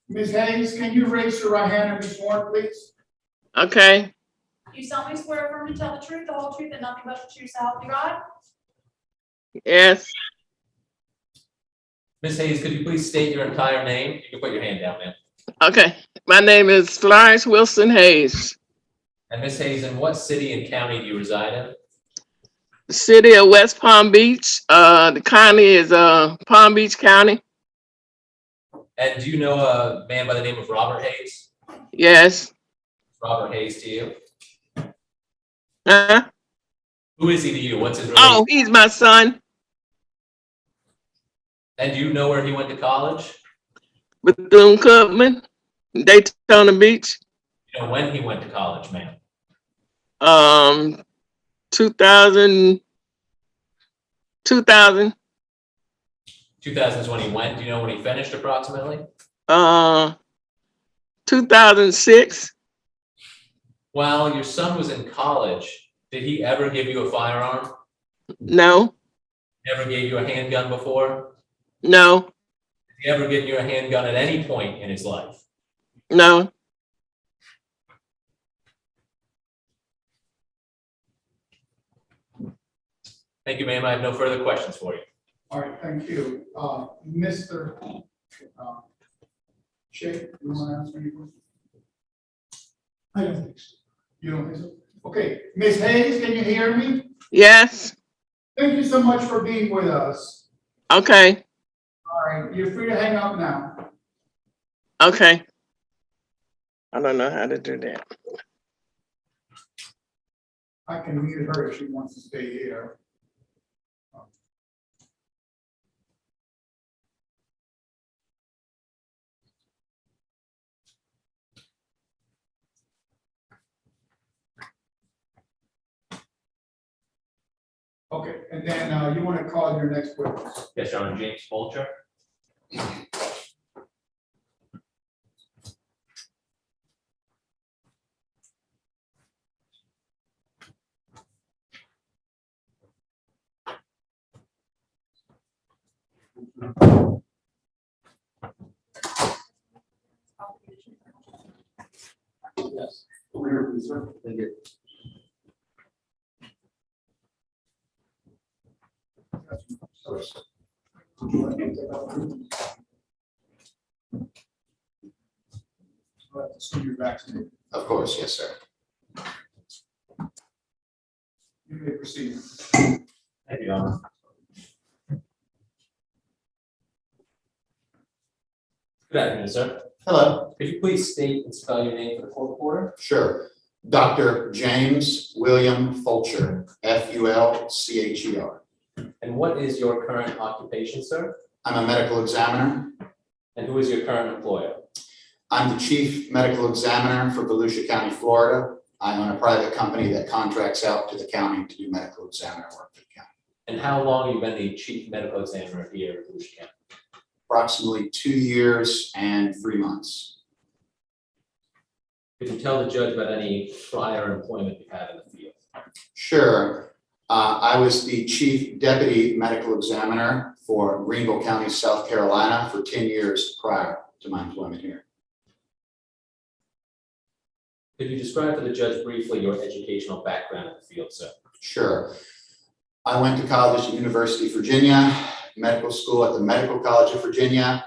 Ms. Hayes, can you raise your right hand and be sworn, please? Okay. You solemnly swear affirm to tell the truth, the whole truth, and nothing but the truth, so help you God? Yes. Ms. Hayes, could you please state your entire name? You can put your hand down, ma'am. Okay. My name is Florence Wilson Hayes. And Ms. Hayes, in what city and county do you reside in? The city of West Palm Beach. The county is Palm Beach County. And do you know a man by the name of Robert Hayes? Yes. Robert Hayes to you? Huh? Who is he to you? What's his relation? Oh, he's my son. And do you know where he went to college? Bethune-Cookman, Daytona Beach. You know when he went to college, ma'am? 2000. 2000 is when he went. Do you know when he finished approximately? 2006. While your son was in college, did he ever give you a firearm? No. Never gave you a handgun before? No. Did he ever give you a handgun at any point in his life? No. Thank you, ma'am. I have no further questions for you. All right, thank you. Mr. Shea, you want to answer any questions? I don't think so. You don't think so? Okay, Ms. Hayes, can you hear me? Yes. Thank you so much for being with us. Okay. All right, you're free to hang up now. Okay. I don't know how to do that. I can mute her if she wants to stay here. Okay, and then you want to call your next witness. Yes, Your Honor. James Fulchur. Yes. Over here, please, sir. Thank you. So you're vaccinated. Of course, yes, sir. You may proceed. Thank you, Your Honor. Good afternoon, sir. Hello. Could you please state and spell your name for the court reporter? Sure. Dr. James William Fulchur, Fulcher. And what is your current occupation, sir? I'm a medical examiner. And who is your current employer? I'm the chief medical examiner for Volusia County, Florida. I own a private company that contracts out to the county to do medical examiner work for the county. And how long have you been the chief medical examiner here at Volusia County? Approximately 2 years and 3 months. Could you tell the judge about any prior employment you've had in the field? Sure. I was the chief deputy medical examiner for Greenville County, South Carolina for 10 years prior to my employment here. Could you describe for the judge briefly your educational background in the field, sir? Sure. I went to college at University of Virginia, medical school at the Medical College of Virginia,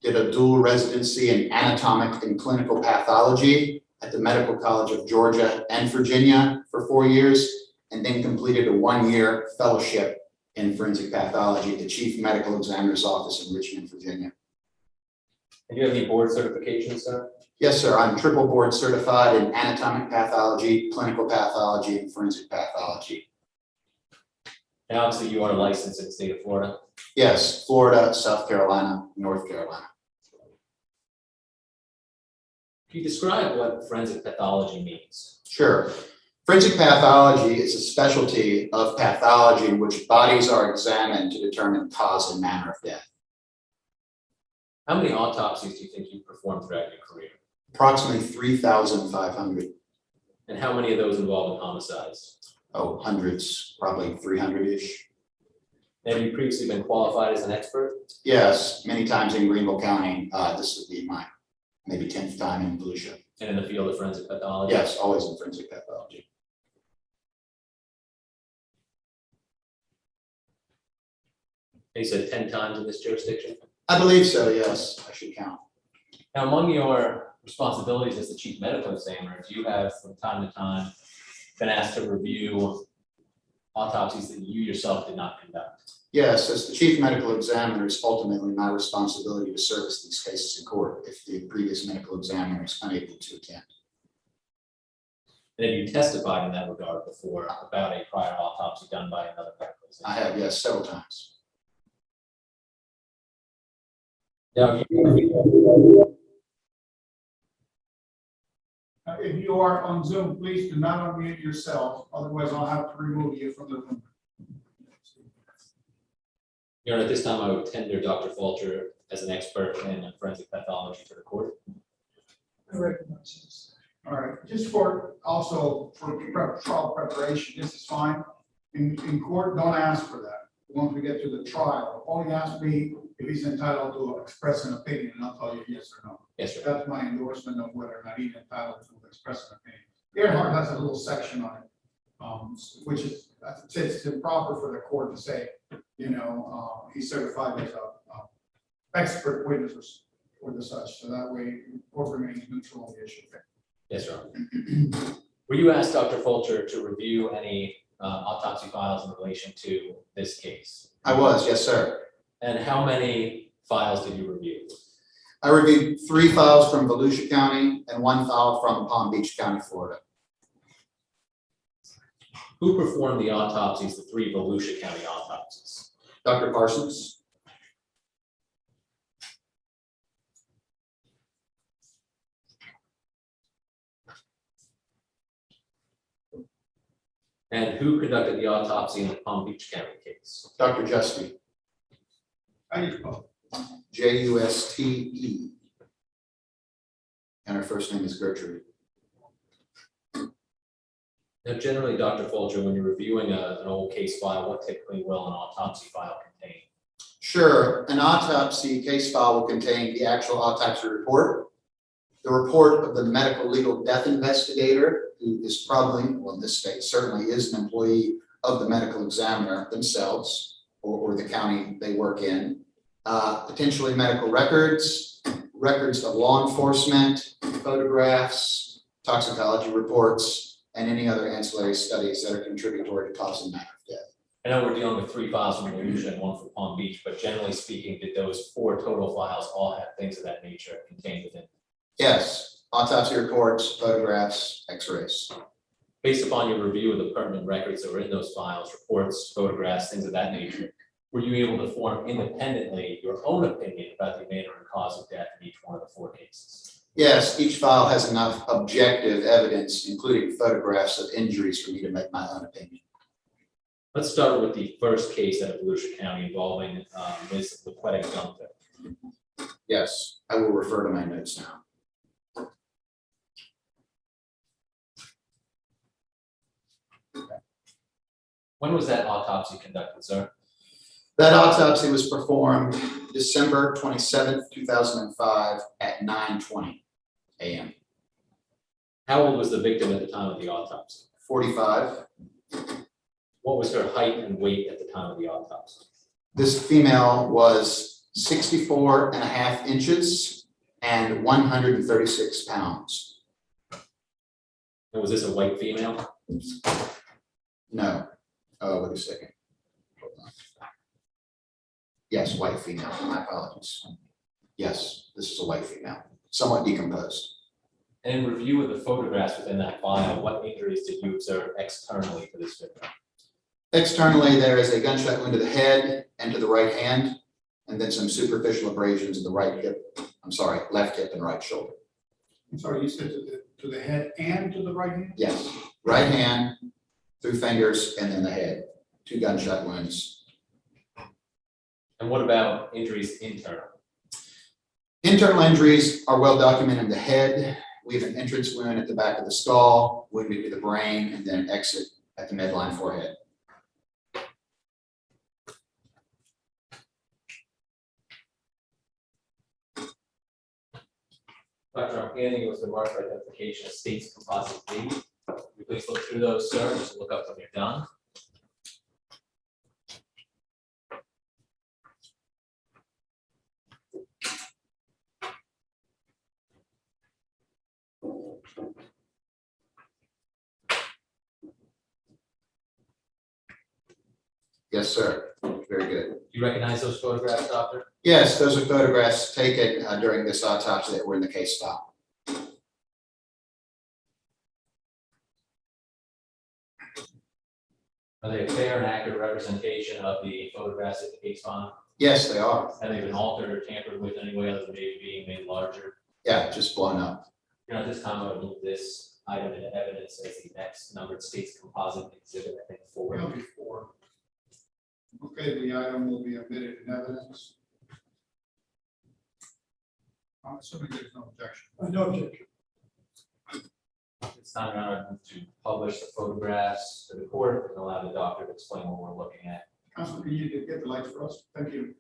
did a dual residency in anatomic and clinical pathology at the Medical College of Georgia and Virginia for 4 years, and then completed a 1-year fellowship in forensic pathology at the Chief Medical Examiner's Office in Richmond, Virginia. And do you have any board certifications, sir? Yes, sir. I'm triple board certified in anatomic pathology, clinical pathology, and forensic pathology. And obviously you are licensed in the state of Florida. Yes, Florida, South Carolina, North Carolina. Can you describe what forensic pathology means? Sure. Forensic pathology is a specialty of pathology in which bodies are examined to determine cause and manner of death. How many autopsies do you think you've performed throughout your career? Approximately 3,500. And how many of those involve in homicides? Oh, hundreds, probably 300-ish. Have you previously been qualified as an expert? Yes, many times in Greenville County, this would be my maybe 10th time in Fulchur. And in the field of forensic pathology? Yes, always in forensic pathology. You said 10 times in this jurisdiction? I believe so, yes, I should count. Now, among your responsibilities as the chief medical examiner, do you have from time to time been asked to review autopsies that you yourself did not conduct? Yes, as the chief medical examiner, it's ultimately my responsibility to service these cases in court if the previous medical examiner is unable to attend. And have you testified in that regard before about a prior autopsy done by another medical I examiner? have, yes, several times. Now, If you are on Zoom, please do not unmute yourself, otherwise I'll have to remove you from the room. Your Honor, at this time, I would tender Dr. Fulchur as an expert in forensic pathology to the court. I recognize this. All right, just for, also for trial preparation, this is fine. In court, don't ask for that. Once we get to the trial, only ask me if he's entitled to express an opinion, and I'll tell you yes or no. Yes, sir. That's my endorsement of whether or not he's entitled to express an opinion. Earhart has a little section on it, which is, it's improper for the court to say, you know, he's certified as a expert witness or the such, so that way the court remains neutral on the issue. Yes, Your Honor. Were you asked, Dr. Fulchur, to review any autopsy files in relation to this case? I was, yes, sir. And how many files did you review? I reviewed 3 files from Volusia County and 1 file from Palm Beach County, Florida. Who performed the autopsies, the 3 Volusia County autopsies? Dr. Parsons? And who conducted the autopsy in the Palm Beach County case? Dr. Justy, I use both. Juste. And her first name is Gertrude. Now, generally, Dr. Fulchur, when you're reviewing an old case file, what typically will an autopsy file contain? Sure, an autopsy case file will contain the actual autopsy report, the report of the medical legal death investigator, who is probably, well, in this state, certainly is an employee of the medical examiner themselves or the county they work in, potentially medical records, records of law enforcement, photographs, toxicology reports, and any other ancillary studies that are contributory to cause and manner of death. I know we're dealing with 3 files from Volusia and 1 from Palm Beach, but generally speaking, did those 4 total files all have things of that nature contained within? Yes, autopsy reports, photographs, x-rays. Based upon your review of the pertinent records that were in those files, reports, photographs, things of that nature, were you able to form independently your own opinion about the manner and cause of death in each one of the 4 cases? Yes, each file has enough objective evidence, including photographs of injuries, for me to make my own opinion. Let's start with the first case out of Volusia County involving Ms. Gunther. Yes, I will refer to my notes now. When was that autopsy conducted, sir? That autopsy was performed December 27th, 2005 at 9:20 a.m. How old was the victim at the time of the autopsy? 45. What was her height and weight at the time of the autopsy? This female was 64 and a half inches and 136 pounds. And was this a white female? No. Oh, wait a second. Hold on. Yes, white female. My apologies. Yes, this is a white female, somewhat decomposed. And in review of the photographs within that file, what injuries did you observe externally to this victim? Externally, there is a gunshot wound to the head and to the right hand, and then some superficial abrasions in the right hip, left hip and right shoulder. I'm sorry, you said to the head and to the right hand? Yes, right hand, through fingers, and then the head. 2 gunshot wounds. And what about injuries internal? Internal injuries are well documented in the head. We have an entrance wound at the back of the skull, wounded to the brain, and then an exit at the midline forehead. Dr. I'm handing you with the marker identification of state's composite B. Will you please look through those, sir, just look up when you're done. Yes, sir. Very good. Do you recognize those photographs, doctor? Yes, those are photographs taken during this autopsy that were in the case file. Are they a fair and accurate representation of the photographs at the case file? Yes, they are. Have they been altered or tampered with in any way other than maybe being made larger? Yeah, just blown up. You know, at this time, I would move this item into evidence as the next numbered state's composite exhibit, I think, Will forward. be 4. Okay, the item will be admitted in evidence. I'm assuming there's no objection. No objection. It's time now I move to publish the photographs to the court and allow the doctor to explain what we're looking at. Councilman, can you get the lights for us? Thank you.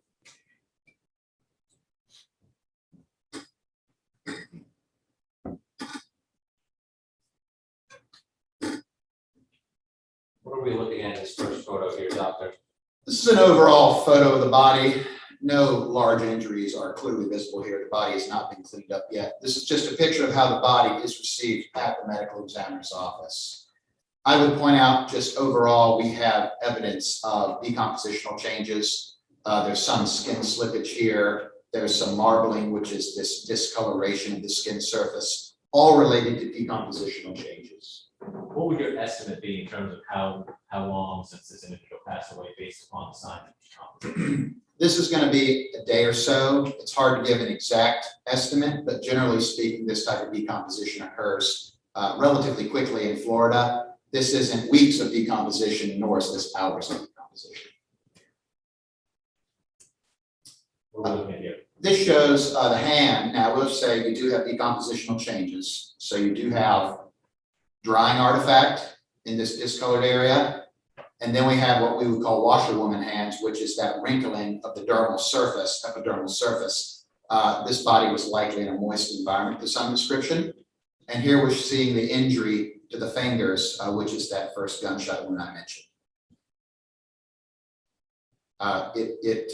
What are we looking at in this first photo here, doctor? This is an overall photo of the body. No large injuries are clearly visible here. The body has not been cleaned up yet. This is just a picture of how the body is received at the medical examiner's office. I would point out just overall, we have evidence of decompositional changes. There's some skin slippage here. There's some marbling, which is this discoloration of the skin surface, all related to decompositional changes. What would your estimate be in terms of how long since this individual passed away based upon the signs of decomposition? This is going to be a day or so. It's hard to give an exact estimate, but generally speaking, this type of decomposition occurs relatively quickly in Florida. This isn't weeks of decomposition, nor is this hours of decomposition. What are we looking at here? This shows the hand. Now, we'll say you do have decompositional changes. So you do have drying artifact in this discolored area. And then we have what we would call washerwoman hands, which is that wrinkling of the dermal surface, epidermal surface. This body was likely in a moist environment to some description. And here we're seeing the injury to the fingers, which is that first gunshot wound I mentioned. It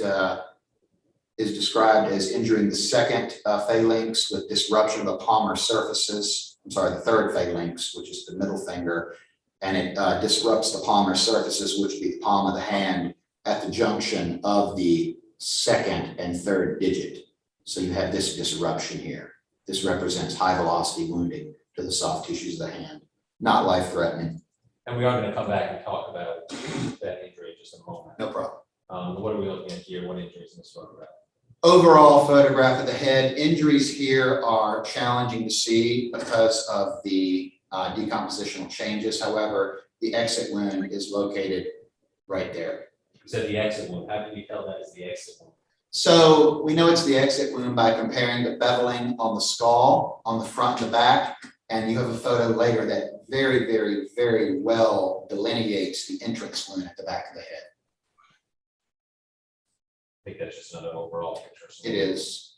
is described as injuring the second phalanx with disruption of the palmar surfaces. I'm sorry, the third phalanx, which is the middle finger, and it disrupts the palmar surfaces, which would be the palm of the hand at the junction of the second and third digit. So you have this disruption here. This represents high velocity wounding to the soft tissues of the hand, not life threatening. And we are going to come back and talk about that injury in just a moment. No problem. What are we looking at here? What injuries in this photograph? Overall photograph of the head. Injuries here are challenging to see because of the decompositional changes. However, the exit wound is located right there. You said the exit wound. How did you tell that is the exit wound? So we know it's the exit wound by comparing the beveling on the skull, on the front and the back. And you have a photo later that very, very, very well delineates the entrance wound at the back of the head. I think that's just another overall picture. It is.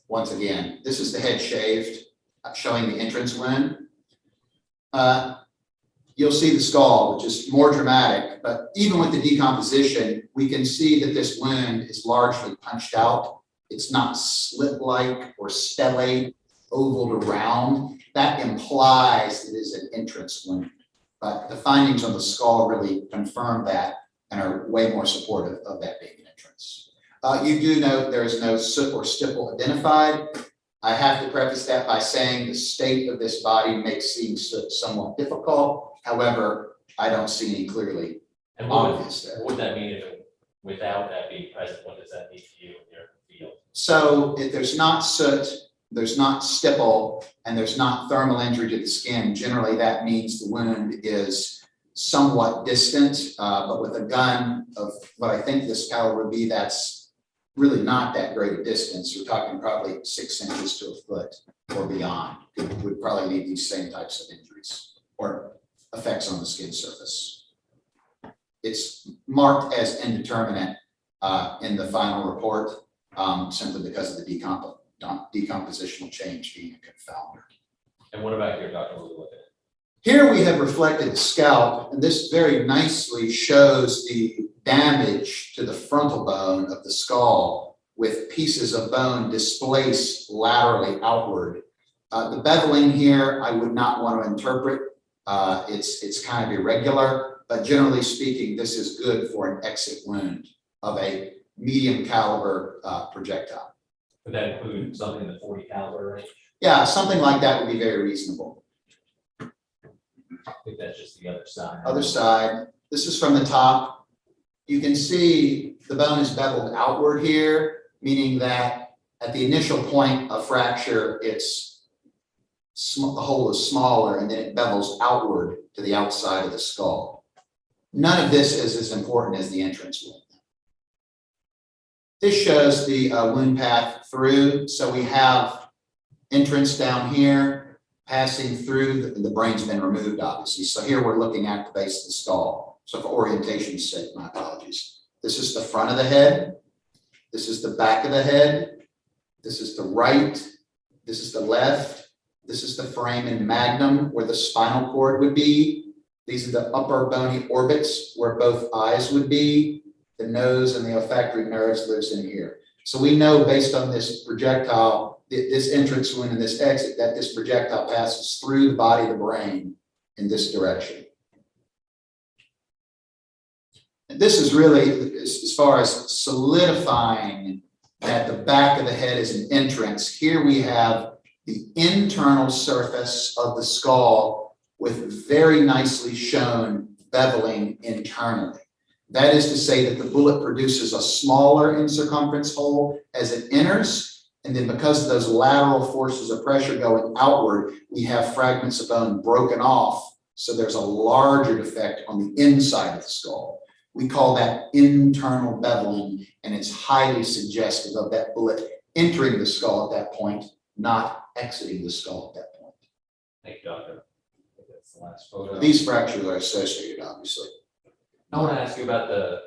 Once again, this is the head shaved, showing the entrance wound. You'll see the skull, which is more dramatic, but even with the decomposition, we can see that this wound is largely punched out. It's not slit-like or stellate, oval to round. That implies it is an entrance wound, but the findings on the skull really confirm that and are way more supportive of that being an entrance. You do note there is no soot or stipple identified. I have to preface that by saying the state of this body makes seeing soot somewhat difficult. However, I don't see any clearly And what obvious there. would that mean if without that being present? What does that mean to you in your field? So if there's not soot, there's not stipple, and there's not thermal injury to the skin, generally that means the wound is somewhat distant, but with a gun of what I think this caliber would be, that's really not that great a distance. We're talking probably 6 inches to a foot or beyond. It would probably lead these same types of injuries or effects on the skin surface. It's marked as indeterminate in the final report simply because of the decompositional change being a confounder. And what about here, Dr. Lewis? Here we have reflected the scalp, and this very nicely shows the damage to the frontal bone of the skull with pieces of bone displaced laterally outward. The beveling here, I would not want to interpret. It's kind of irregular, but generally speaking, this is good for an exit wound of a medium caliber projectile. Would that include something in the 40 caliber range? Yeah, something like that would be very reasonable. I think that's just the other side. Other side, this is from the top. You can see the bone is beveled outward here, meaning that at the initial point of fracture, the hole is smaller and then it bevels outward to the outside of the skull. None of this is as important as the entrance wound. This shows the wound path through. So we have entrance down here, passing through, the brain's been removed, obviously. So here we're looking at the base of the skull. So for orientation's sake, my apologies. This is the front of the head. This is the back of the head. This is the right. This is the left. This is the foramen magnum where the spinal cord would be. These are the upper bony orbits where both eyes would be. The nose and the olfactory nerves lives in here. So we know based on this projectile, this entrance wound and this exit, that this projectile passes through the body of the brain in this direction. And this is really, as far as solidifying that the back of the head is an entrance, here we have the internal surface of the skull with very nicely shown beveling internally. That is to say that the bullet produces a smaller in circumference hole as it enters, and then because of those lateral forces of pressure going outward, we have fragments of bone broken off, so there's a larger defect on the inside of the skull. We call that internal beveling, and it's highly suggestive of that bullet entering the skull at that point, not exiting the skull at that point. Thank you, Doctor. I think that's the last photo. These fractures are associated, obviously. I want to ask you about the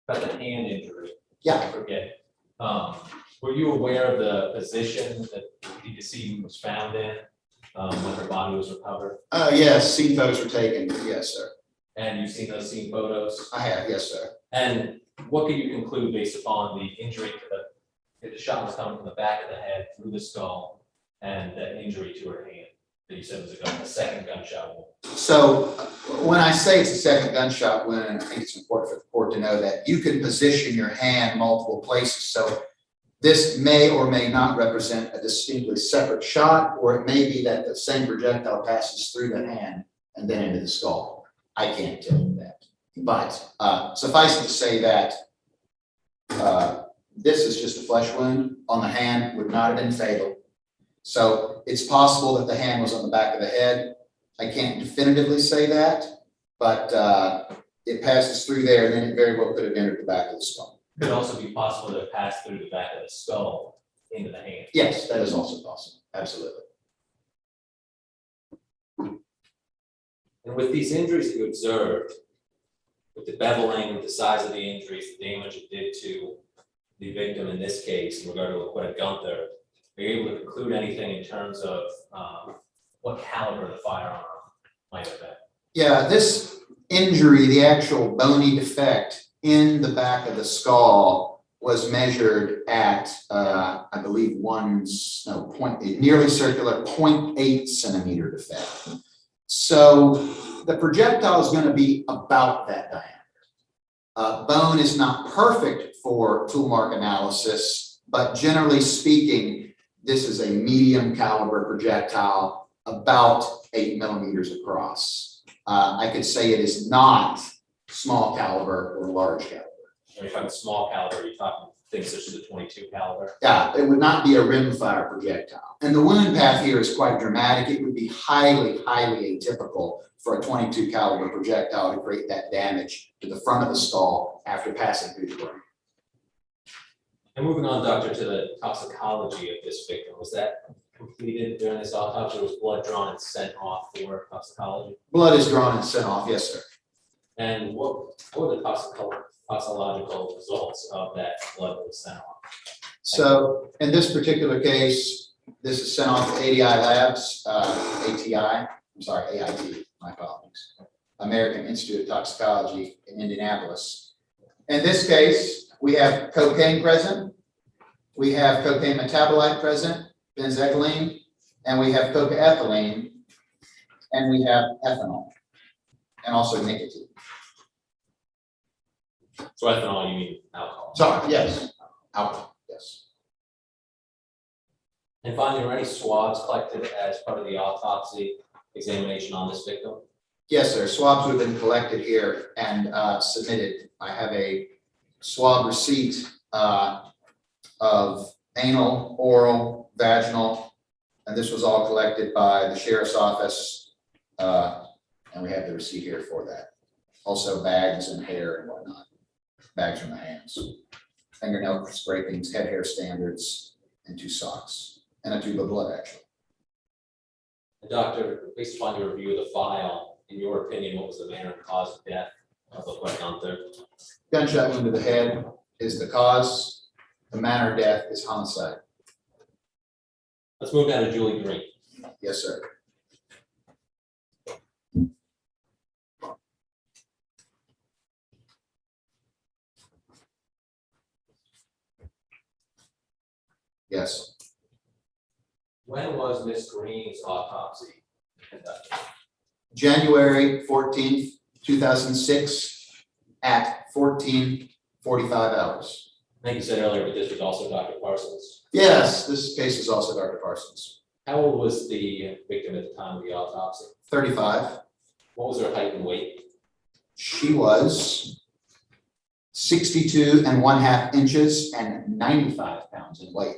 hand injury. Yeah. I forget. Were you aware of the position that the decedent was found in when her body was recovered? Yes, scene photos were taken. Yes, sir. And you've seen those scene photos? I have. Yes, sir. And what can you conclude based upon the injury to the shot was coming from the back of the head through the skull and the injury to her hand that you said was a second gunshot wound? So when I say it's a second gunshot wound, I think it's important for the court to know that you can position your hand multiple places. So this may or may not represent a distinctly separate shot, or it may be that the same projectile passes through the hand and then into the skull. I can't tell you that. But suffice it to say that this is just a flesh wound on the hand, would not have been fatal. So it's possible that the hand was on the back of the head. I can't definitively say that, but it passes through there, and then it very well could have entered the back of the skull. Could also be possible to pass through the back of the skull into the hand. Yes, that is also possible. Absolutely. And with these injuries that you observed, with the beveling, the size of the injuries, the damage it did to the victim in this case, in regard to Laquetta Gunther, are you able to conclude anything in terms of what caliber the firearm might have been? Yeah, this injury, the actual bony defect in the back of the skull, was measured at, I believe, nearly circular 0.8 centimeter defect. So the projectile is going to be about that diameter. Bone is not perfect for tool mark analysis, but generally speaking, this is a medium caliber projectile, about 8 millimeters across. I could say it is not small caliber or large caliber. When you're talking small caliber, you're talking things such as the 22 caliber. Yeah, it would not be a rimfire projectile. And the wound path here is quite dramatic. It would be highly, highly atypical for a 22 caliber projectile to create that damage to the front of the skull after passing through the brain. And moving on, Doctor, to the toxicology of this victim, was that completed during this autopsy? Was blood drawn and sent off for toxicology? Blood is drawn and sent off, yes, sir. And what were the toxicological results of that blood that was sent off? So in this particular case, this is sent off to ADI Labs, AIT, my apologies. American Institute of Toxicology in Indianapolis. In this case, we have cocaine present, we have cocaine metabolite present, benzoylene, and we have cocaethylene, and we have ethanol, and also nicotine. So ethanol, you mean alcohol? Sorry, yes, alcohol, yes. And finally, were any swabs collected as part of the autopsy examination on this victim? Yes, sir. Swabs would have been collected here and submitted. I have a swab receipt of anal, oral, vaginal, and this was all collected by the sheriff's office. And we have the receipt here for that. Also bags and hair and whatnot. Bags from the hands. Fingernail scrapings, head hair standards, and 2 socks, and a tube of blood, actually. And doctor, based upon your review of the file, in your opinion, what was the manner and cause of death of the Gunther? Gunshot wound to the head is the cause. The manner of death is homicide. Let's move now to Julie Green. Yes, sir. Yes. When was Miss Green's autopsy conducted? January 14th, 2006 at 14:45 hours. I think you said earlier, but this was also Dr. Parsons. Yes, this case is also Dr. Parsons. How old was the victim at the time of the autopsy? 35. What was her height and weight? She was 62 1/2 inches and 95 pounds in weight.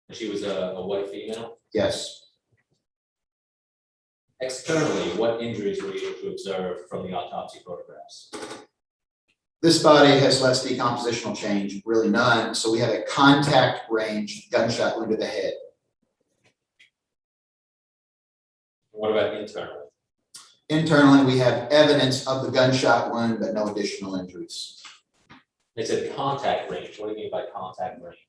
And she was a white female. Yes. Externally, what injuries were you able to observe from the autopsy photographs? This body has less decompositional change, really none. So we have a contact range gunshot wound to the head. What about internally? Internally, we have evidence of the gunshot wound, but no additional injuries. They said contact range. What do you mean by contact range?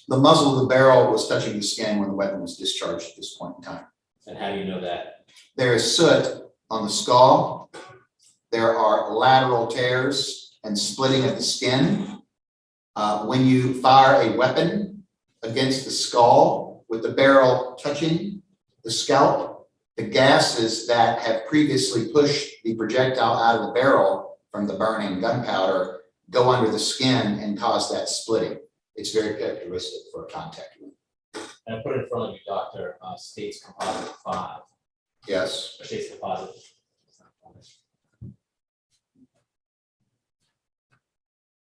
The muzzle of the barrel was touching the skin when the weapon was discharged at this point in time. And how do you know that? There is soot on the skull. There are lateral tears and splitting of the skin. When you fire a weapon against the skull with the barrel touching the scalp, the gases that have previously pushed the projectile out of the barrel from the burning gunpowder go under the skin and cause that splitting. It's very characteristic for a contact wound. And I put in front of you, Dr. States Composite 5. Yes. Or States Composite.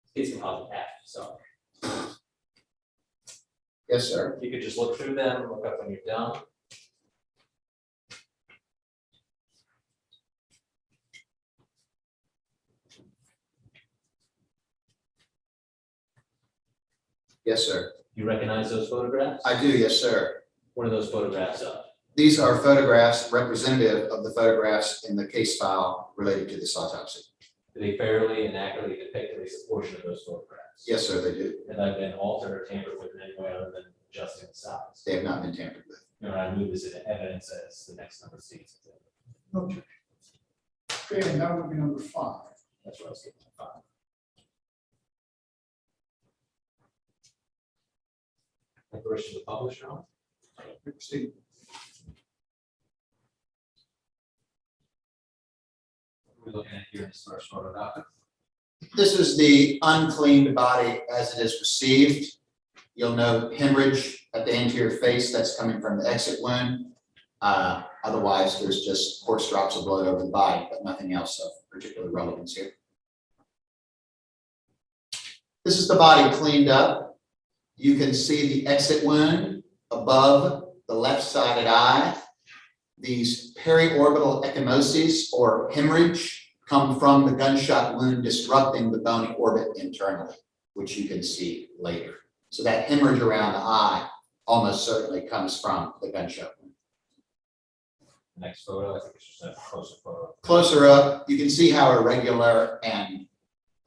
States Composite F, so Yes, sir. if you could just look through them, look up when you're done. Yes, sir. You recognize those photographs? I do, yes, sir. What are those photographs of? These are photographs representative of the photographs in the case file related to this autopsy. Do they fairly and accurately depict at least a portion of those photographs? Yes, sir, they do. Have they been altered or tampered with in any way other than adjusting the size? They have not been tampered with. And I move this into evidence as the next number of seats. Okay. Okay, and that would be number 5. That's what I was getting at. 5. Declaration of the publisher on. Steve. We're looking at here in this first photo document. This is the uncleaned body as it is received. You'll note hemorrhage at the anterior face that's coming from the exit wound. Otherwise, there's just coarse drops of blood over the body, but nothing else of particular relevance here. This is the body cleaned up. You can see the exit wound above the left-sided eye. These periorbital ecchymoses or hemorrhage come from the gunshot wound disrupting the bony orbit internally, which you can see later. So that hemorrhage around the eye almost certainly comes from the gunshot wound. Next photo, I think it's just a closer photo. Closer up, you can see how irregular and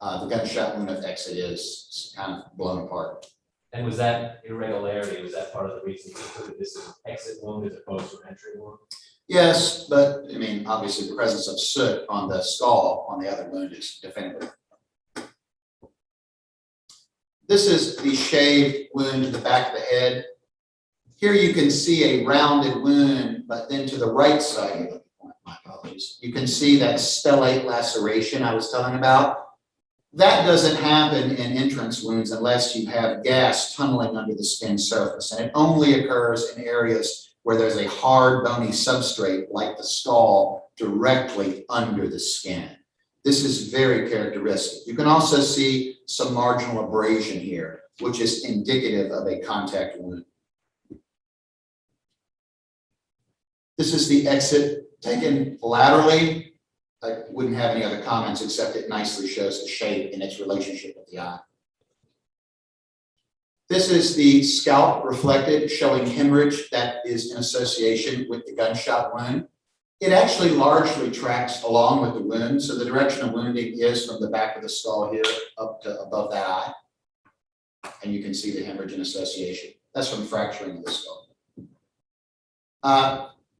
The gunshot wound of exit is kind of blown apart. And was that irregularity, was that part of the reason you included this as an exit wound as opposed to an entry wound? Yes, but I mean, obviously the presence of soot on the skull on the other wound is definitive. This is the shaved wound to the back of the head. Here you can see a rounded wound, but then to the right side, my apologies, you can see that stellate laceration I was telling about. That doesn't happen in entrance wounds unless you have gas tunneling under the skin surface, and it only occurs in areas where there's a hard bony substrate like the skull directly under the skin. This is very characteristic. You can also see some marginal abrasion here, which is indicative of a contact wound. This is the exit taken laterally. I wouldn't have any other comments except it nicely shows the shape and its relationship with the eye. This is the scalp reflected, showing hemorrhage that is in association with the gunshot wound. It actually largely tracks along with the wound, so the direction of wounding is from the back of the skull here up to above that eye. And you can see the hemorrhage in association. That's from fracturing of the skull.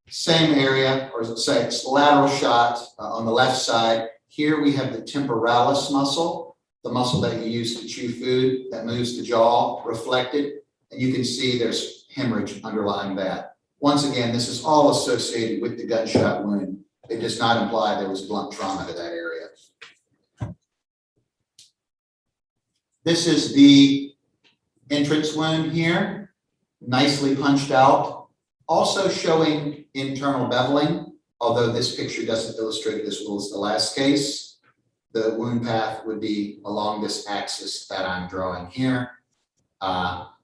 Same area, or as I say, it's lateral shot on the left side. Here we have the temporalis muscle, the muscle that you use to chew food that moves the jaw, reflected. And you can see there's hemorrhage underlying that. Once again, this is all associated with the gunshot wound. It does not imply there was blunt trauma to that area. This is the entrance wound here, nicely punched out, also showing internal beveling, although this picture doesn't illustrate it as well as the last case. The wound path would be along this axis that I'm drawing here.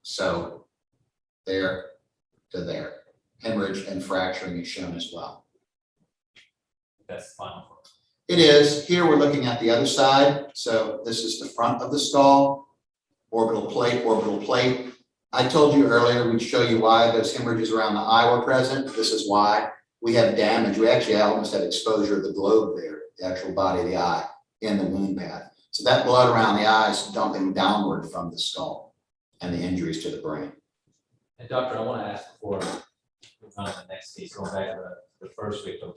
So there to there. Hemorrhage and fracturing is shown as well. That's the final one. It is. Here we're looking at the other side. So this is the front of the skull, orbital plate. I told you earlier we'd show you why those hemorrhages around the eye were present. This is why. We have damage. We actually almost had exposure of the globe there, the actual body of the eye in the wound path. So that blood around the eye is dumping downward from the skull and the injuries to the brain. And doctor, I want to ask before moving on to the next case, going back to the first victim.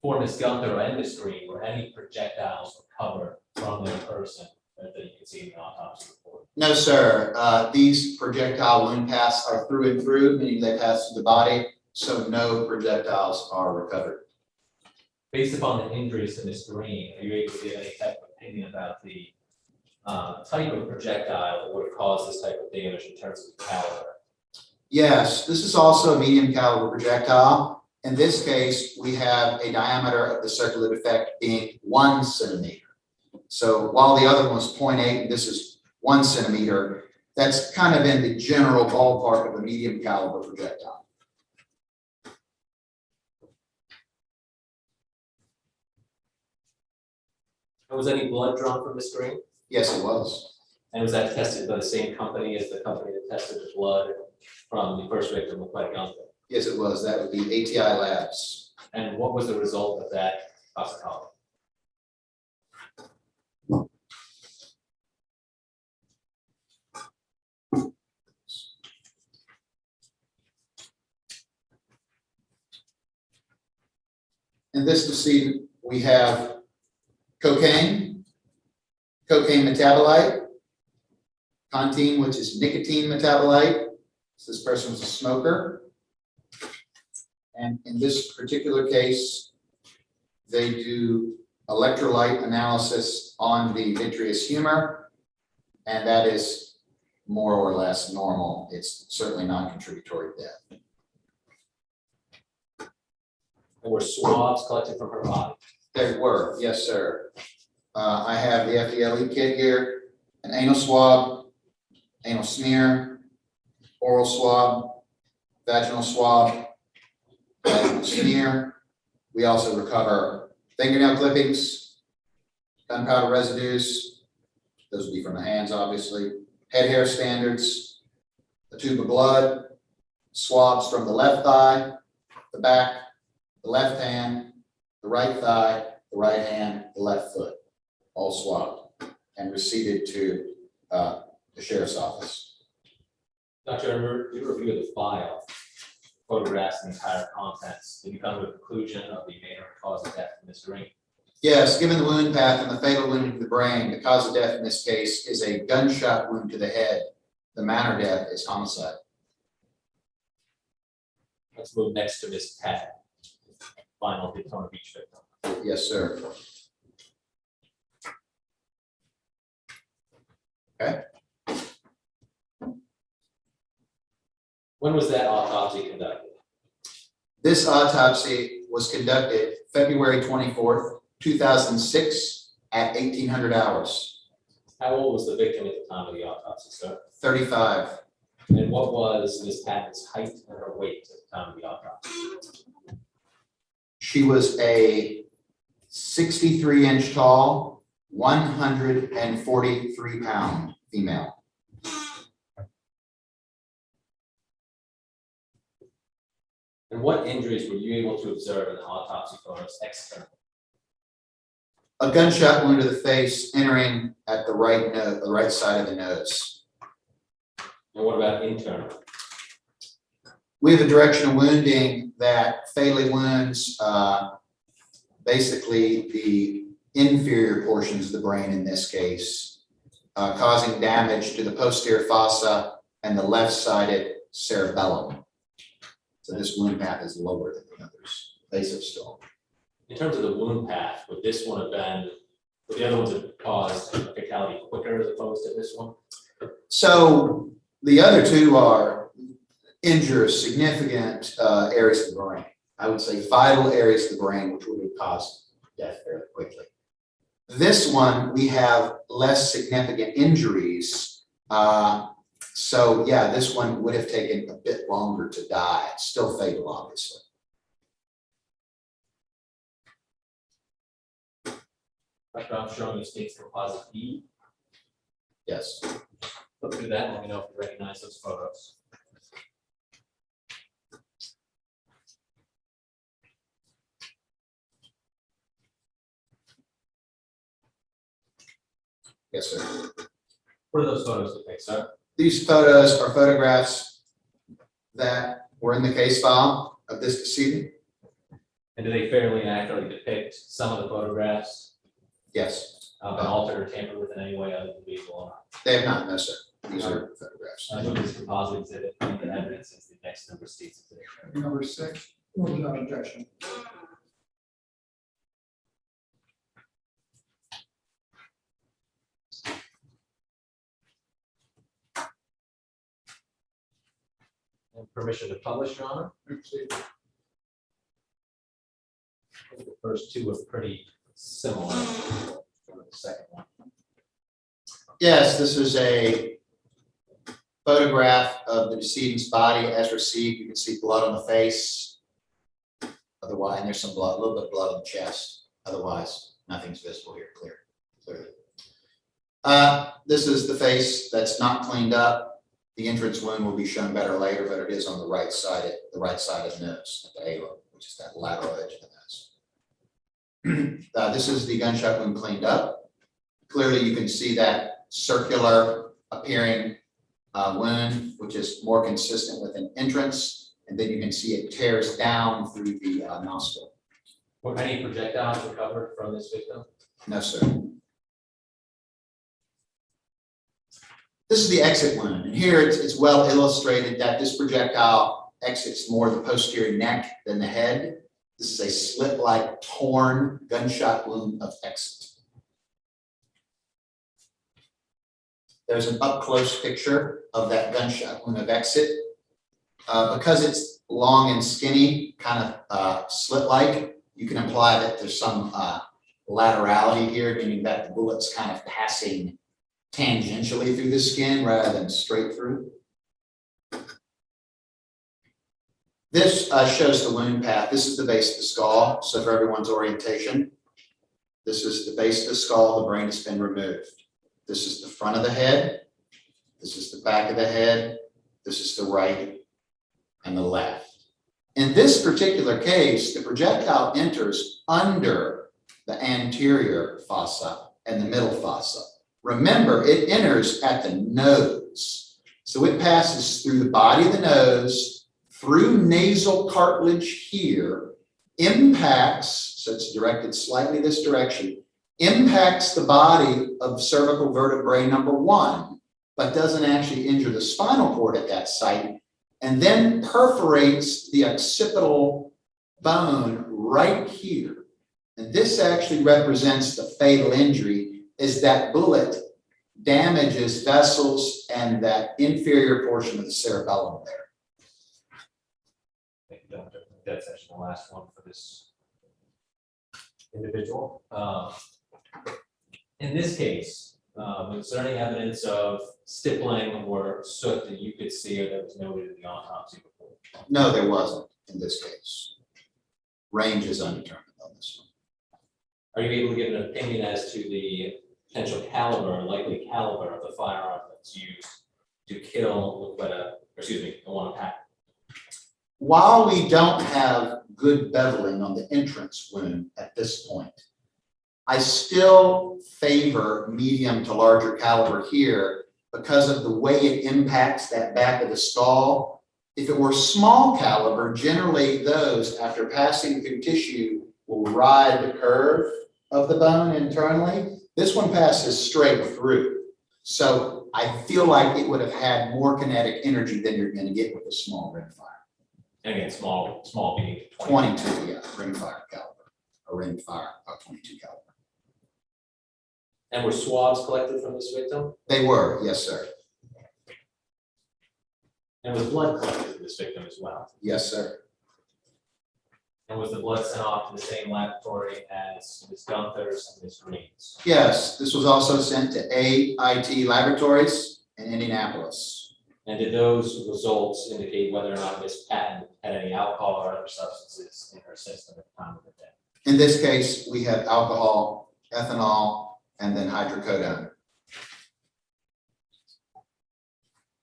For Ms. Gunther and Ms. Green, were any projectiles recovered from their person that you can see in the autopsy report? No, sir. These projectile wound paths are through and through, meaning they pass through the body, so no projectiles are recovered. Based upon the injuries to Ms. Green, are you able to give any type of opinion about the type of projectile that would have caused this type of damage in terms of caliber? Yes, this is also a medium caliber projectile. In this case, we have a diameter of the circular defect being 1 centimeter. So while the other one was 0.8, and this is 1 centimeter, that's kind of in the general ballpark of a medium caliber projectile. And was any blood drawn from Ms. Green? Yes, it was. And was that tested by the same company as the company that tested the blood from the first victim of Gunther? Yes, it was. That would be ATI Labs. And what was the result of that toxicology? In this decedent, we have cocaine metabolite, Contine, which is nicotine metabolite. So this person was a smoker. And in this particular case, they do electrolyte analysis on the vitreous humor, and that is more or less normal. It's certainly non-contributory to death. There were swabs collected from her body. There were, yes, sir. I have the FDLE kit here, an anal swab, anal smear, oral swab, vaginal swab, vaginal smear. We also recover fingernail clippings, gunpowder residues. Those would be from the hands, obviously. Head hair standards, a tube of blood, swabs from the left thigh, the back, the left hand, the right thigh, the right hand, the left foot, all swabbed. and received to the sheriff's office. Dr. In your review of the file, photographs and entire contents, did you come to a conclusion of the manner and cause of death of Mr. Ring? Yes, given the wound path and the fatal wound to the brain, the cause of death in this case is a gunshot wound to the head. The manner of death is homicide. Let's move next to Ms. Pat, final Daytona Beach victim. Yes, sir. Okay. When was that autopsy conducted? This autopsy was conducted February 24th, 2006 at 1800 hours, How old was the victim at the time of the autopsy, sir? 35. And what was Ms. Patton's height and her weight at the time of the autopsy? She was a 63-inch tall, 143-pound female. And what injuries were you able to observe in the autopsy photos externally? A gunshot wound to the face entering at the right side of the nose. And what about internal? We have a direction of wounding that fatally wounds basically the inferior portions of the brain in this case, causing damage to the posterior fossa and the left-sided cerebellum. So this wound path is lower than the others, base of skull. In terms of the wound path, would this one have been, would the other ones have caused a fatality quicker as opposed to this one? So the other two are injure significant areas of the brain. I would say vital areas of the brain, which would have caused death fairly quickly. This one, we have less significant injuries. So yeah, this one would have taken a bit longer to die. It's still fatal, obviously. Dr. Armstrong, you state composite E. Yes. Look through that and let me know if you recognize those photos. Yes, sir. What do those photos depict, sir? These photos are photographs that were in the case file of this decedent. And do they fairly and accurately depict some of the photographs, Yes, been altered or tampered with in any way other than visual or not? they have not, no, sir. These are photographs. I move this composite exhibit into evidence since the next number states exhibit. Number 6, without objection. And permission to publish, Your Honor? The first two are pretty similar. The second one. Yes, this is a photograph of the decedent's body as received. You can see blood on the face. Otherwise, and there's some blood, a little bit of blood on the chest. Otherwise, nothing's visible here clearly. This is the face that's not cleaned up. The entrance wound will be shown better later, but it is on the right side of the nose, at the halo, which is that lateral edge of the nose. This is the gunshot wound cleaned up. Clearly, you can see that circular appearing wound, which is more consistent with an entrance, and then you can see it tears down through the nostril. Were any projectiles recovered from this victim? No, sir. This is the exit wound, and here it's well illustrated that this projectile exits more the posterior neck than the head. This is a slit-like torn gunshot wound of exit. There's an up-close picture of that gunshot wound of exit. Because it's long and skinny, kind of slit-like, you can imply that there's some laterality here, meaning that the bullet's kind of passing tangentially through the skin rather than straight through. This shows the wound path. This is the base of the skull. So for everyone's orientation, this is the base of the skull. The brain has been removed. This is the front of the head. This is the back of the head. This is the right and the left. In this particular case, the projectile enters under the anterior fossa and the middle fossa, Remember, it enters at the nose. So it passes through the body of the nose, through nasal cartilage here, impacts, so it's directed slightly this direction, impacts the body of cervical vertebrae number 1, but doesn't actually injure the spinal cord at that site, and then perforates the occipital bone right here. And this actually represents the fatal injury, is that bullet damages vessels and that inferior portion of the cerebellum there. Thank you, Doctor. That's actually the last one for this individual. In this case, was there any evidence of stippling or soot that you could see or that was noted in the autopsy report? No, there wasn't in this case. Range is undetermined on this one. Are you able to give an opinion as to the potential caliber, likely caliber of the firearm that's used to kill Laquetta, While we don't have good beveling on the entrance wound at this point, I still favor medium to larger caliber here because of the way it impacts that back of the skull. If it were small caliber, generally those, after passing through tissue, will ride the curve of the bone internally. This one passes straight through. So I feel like it would have had more kinetic energy than you're going to get with a small rimfire. And again, small being 22, yeah, rimfire caliber, a rimfire of 22 caliber. And were swabs collected from this victim? They were, yes, sir. And was blood collected from this victim as well? Yes, sir. And was the blood sent off to the same laboratory as Ms. Gunther's and Ms. Green's? Yes, this was also sent to AIT Laboratories in Indianapolis. And did those results indicate whether or not Ms. Patton had any alcohol or other substances in her system at the time of the death? In this case, we had alcohol, ethanol, and then hydrocodone.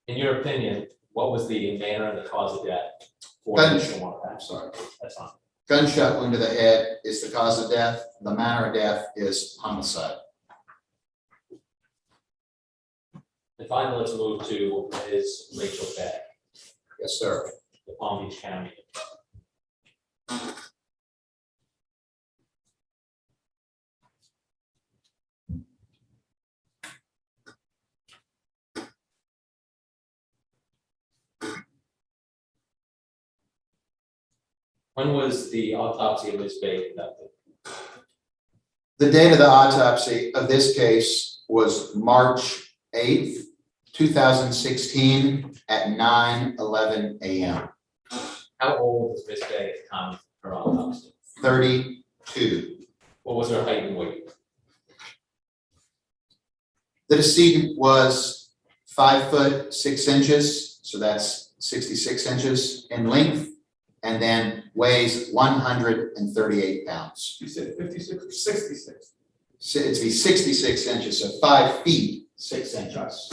In your opinion, what was the manner and the cause of death for Gun- Mr. Warpath? I'm sorry. That's fine. Gunshot wound to the head is the cause of death. The manner of death is homicide. And finally, let's move to Ms. Rachel Beck, Yes, sir. the Palm Beach County. When was the autopsy of Ms. Beck conducted? The date of the autopsy of this case was March 8th, 2016 at 9:11 a.m. How old was Ms. Beck at the time of her autopsy? 32. What was her height and weight? The decedent was 5'6", so that's 66 inches in length, and then weighs 138 pounds. You said 56 or 66? So it'd be 66 inches, so 5 feet 6 inches.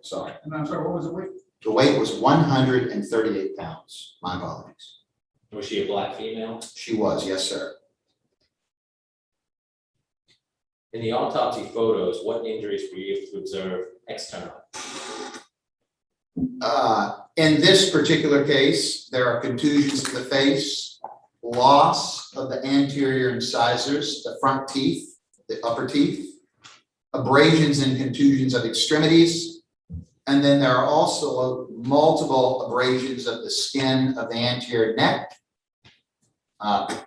Sorry. And I'm sorry, what was the weight? The weight was 138 pounds. My apologies. Was she a black female? She was, yes, sir. In the autopsy photos, what injuries were you able to observe externally? In this particular case, there are contusions to the face, loss of the anterior incisors, the front teeth, the upper teeth, abrasions and contusions of extremities, and then there are also multiple abrasions of the skin of the anterior neck. And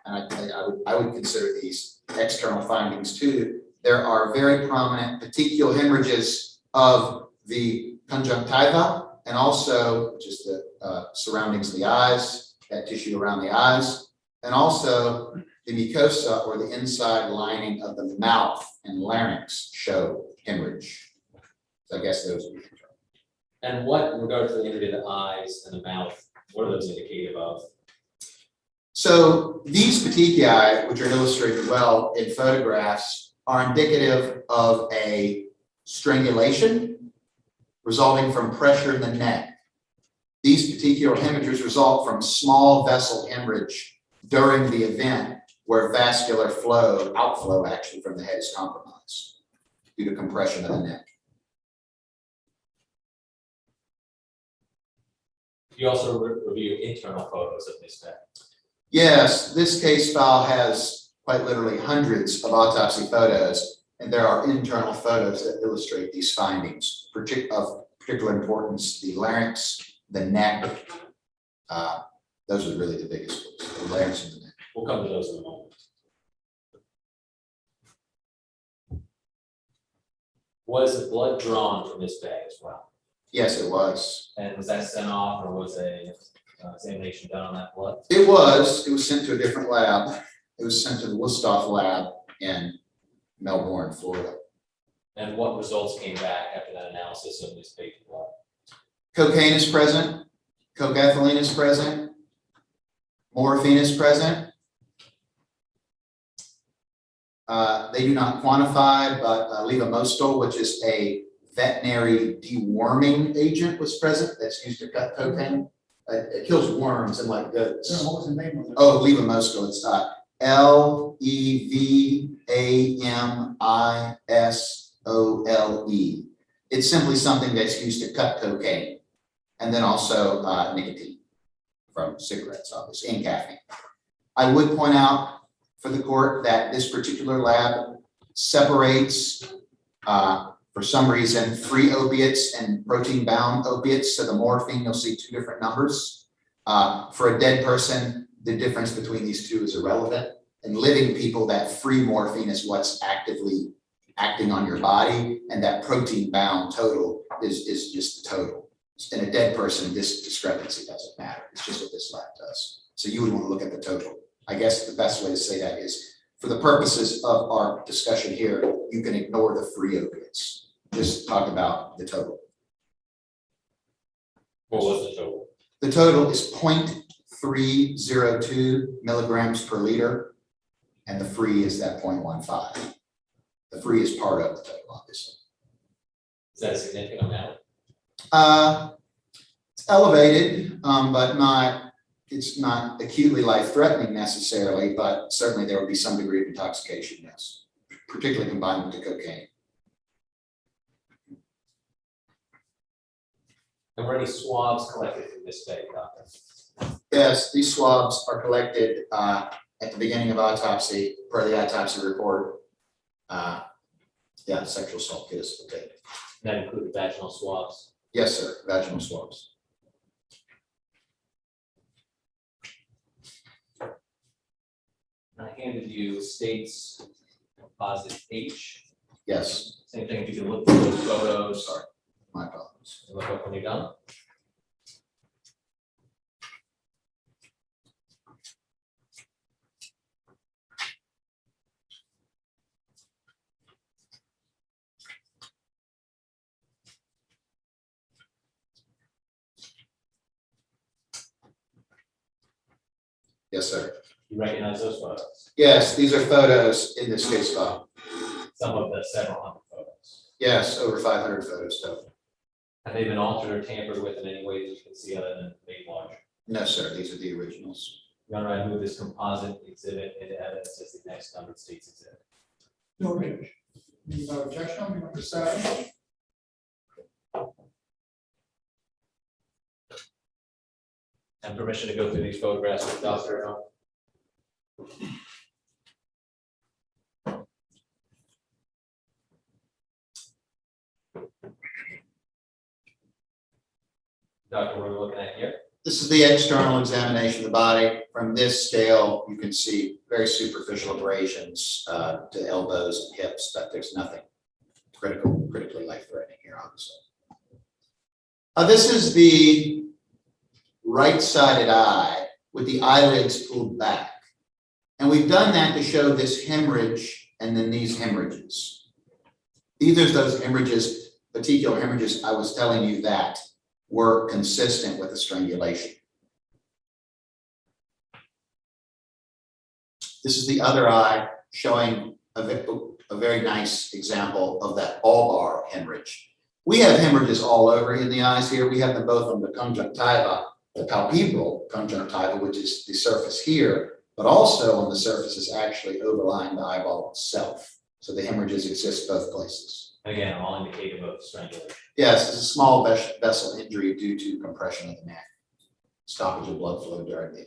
I would consider these external findings too. There are very prominent petechial hemorrhages of the conjunctiva, and also just the surroundings of the eyes, that tissue around the eyes, and also the mucosa or the inside lining of the mouth and larynx show hemorrhage. So I guess those would be. And what, in regard to the injury to the eyes and the mouth, what are those indicative of? So these petechiae, which are illustrated well in photographs, are indicative of a strangulation resulting from pressure in the neck. These petechial hemorrhages result from small vessel hemorrhage during the event where vascular flow, outflow actually from the head is compromised due to compression of the neck. You also review internal photos of Ms. Beck. Yes, this case file has quite literally hundreds of autopsy photos, and there are internal photos that illustrate these findings, of particular importance, the larynx, the neck. Those are really the biggest ones, the larynx and the neck. We'll come to those in a moment. Was the blood drawn from Ms. Beck as well? Yes, it was. And was that sent off, or was a examination done on that blood? It was sent to a different lab. It was sent to the Wustoff lab in Melbourne, Florida. And what results came back after that analysis of Ms. Beck's blood? Cocaine is present, cocaethylene is present, morphine is present. They do not quantify, but levomostol, which is a veterinary deworming agent, was present that's used to cut cocaine. It kills worms and like goats. What was the name of it? Oh, levomostol, it's Levemisole. It's simply something that's used to cut cocaine. And then also nicotine from cigarettes, obviously, and caffeine. I would point out for the court that this particular lab separates, for some reason, free opiates and protein-bound opiates. So the morphine, you'll see two different numbers. For a dead person, the difference between these two is irrelevant. In living people, that free morphine is what's actively acting on your body, and that protein-bound total is just the total. In a dead person, this discrepancy doesn't matter. It's just what this lab does. So you would want to look at the total. I guess the best way to say that is, for the purposes of our discussion here, you can ignore the free opiates. Just talk about the total. What was the total? The total is 0.302 milligrams per liter, and the free is that 0.15. The free is part of the total, obviously. Is that a significant amount? It's elevated, but it's not acutely life-threatening necessarily, but certainly there would be some degree of intoxication, yes, particularly combined with the cocaine. And were any swabs collected from this day, doctor? Yes, these swabs are collected at the beginning of autopsy, per the autopsy report. Yeah, sexual assault kit is taken. That included vaginal swabs. Yes, sir, vaginal swabs. I handed you states composite H. Yes, Same thing, if you can look through those photos. sorry, my apologies. Look up when you're done. Yes, sir. You recognize those photos? Yes, these are photos in this case file. Some of the several hundred photos. Yes, over 500 photos total. Have they been altered or tampered with in any way that you can see other than made larger? No, sir, these are the originals. Your Honor, I move this composite exhibit into evidence as the next numbered states exhibit. No objection. No objection, number 7. And permission to go through these photographs with Dr. Tyrone? Doctor, what are we looking at here? This is the external examination of the body. From this scale, you can see very superficial abrasions to elbows and hips, but there's nothing critically life-threatening here, obviously. This is the right-sided eye with the eyelids pulled back. And we've done that to show this hemorrhage and then these hemorrhages. These are those hemorrhages, petechial hemorrhages I was telling you that were consistent with the strangulation. This is the other eye showing a very nice example of that bulbar hemorrhage. We have hemorrhages all over in the eyes here. We have them both on the conjunctiva, the palpebral conjunctiva, which is the surface here, but also on the surfaces actually overlying the eyeball itself. So the hemorrhages exist both places. Again, all indicative of strangulation. Yes, it's a small vessel injury due to compression of the neck. stoppage of blood flow during the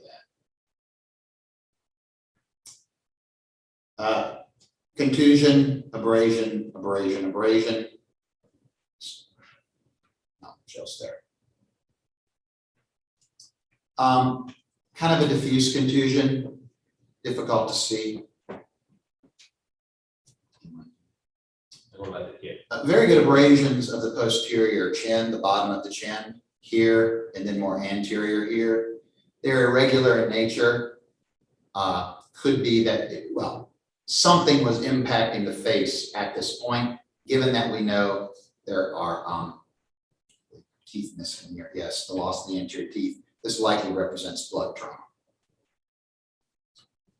event. Contusion, abrasion, abrasion, abrasion. Not much else there. Kind of a diffuse contusion, difficult to see. What about the kid? Very good abrasions of the posterior chin, the bottom of the chin here, and then more anterior here. They're irregular in nature. Could be that, something was impacting the face at this point, given that we know there are teeth missing here. Yes, the loss of the anterior teeth. This likely represents blood trauma.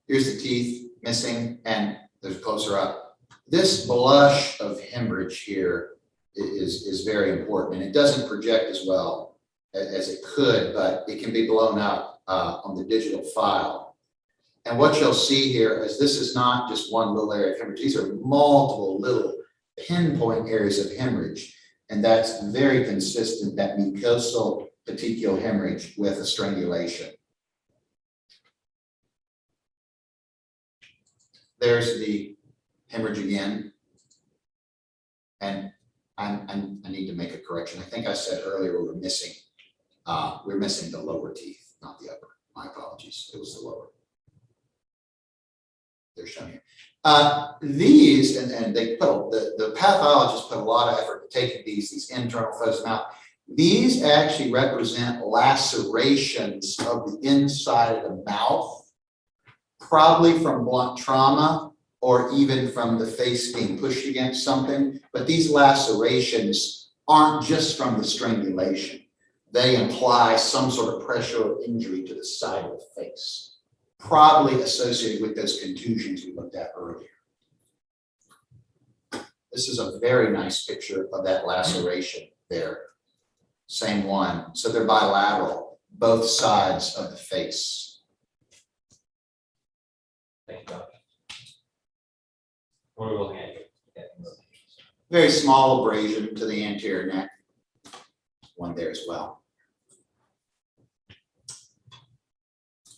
Here's the teeth missing, and there's closer up. This blush of hemorrhage here is very important, and it doesn't project as well as it could, but it can be blown up on the digital file. And what you'll see here is this is not just one little area of hemorrhage. These are multiple little pinpoint areas of hemorrhage, and that's very consistent, that mucosal petechial hemorrhage with a strangulation. There's the hemorrhage again. And I need to make a correction. I think I said earlier we're missing the lower teeth, not the upper. My apologies. It was the lower. They're shown here. These, and they put, the pathologists put a lot of effort to taking these internal photos out. These actually represent lacerations of the inside of the mouth, probably from blunt trauma or even from the face being pushed against something. But these lacerations aren't just from the strangulation. They imply some sort of pressure or injury to the side of the face, probably associated with those contusions we looked at earlier. This is a very nice picture of that laceration there. Same one. So they're bilateral, both sides of the face. Thank you, Doctor. What are we looking at here? Very small abrasion to the anterior neck. One there as well.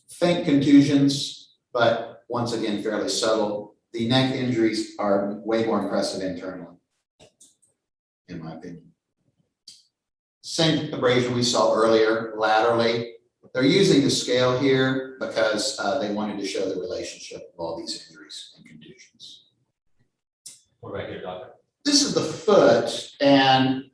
Faint contusions, but once again, fairly subtle. The neck injuries are way more impressive internally, in my opinion. Same abrasion we saw earlier, laterally. They're using the scale here because they wanted to show the relationship of all these injuries and contusions. What about here, Doctor? This is the foot, and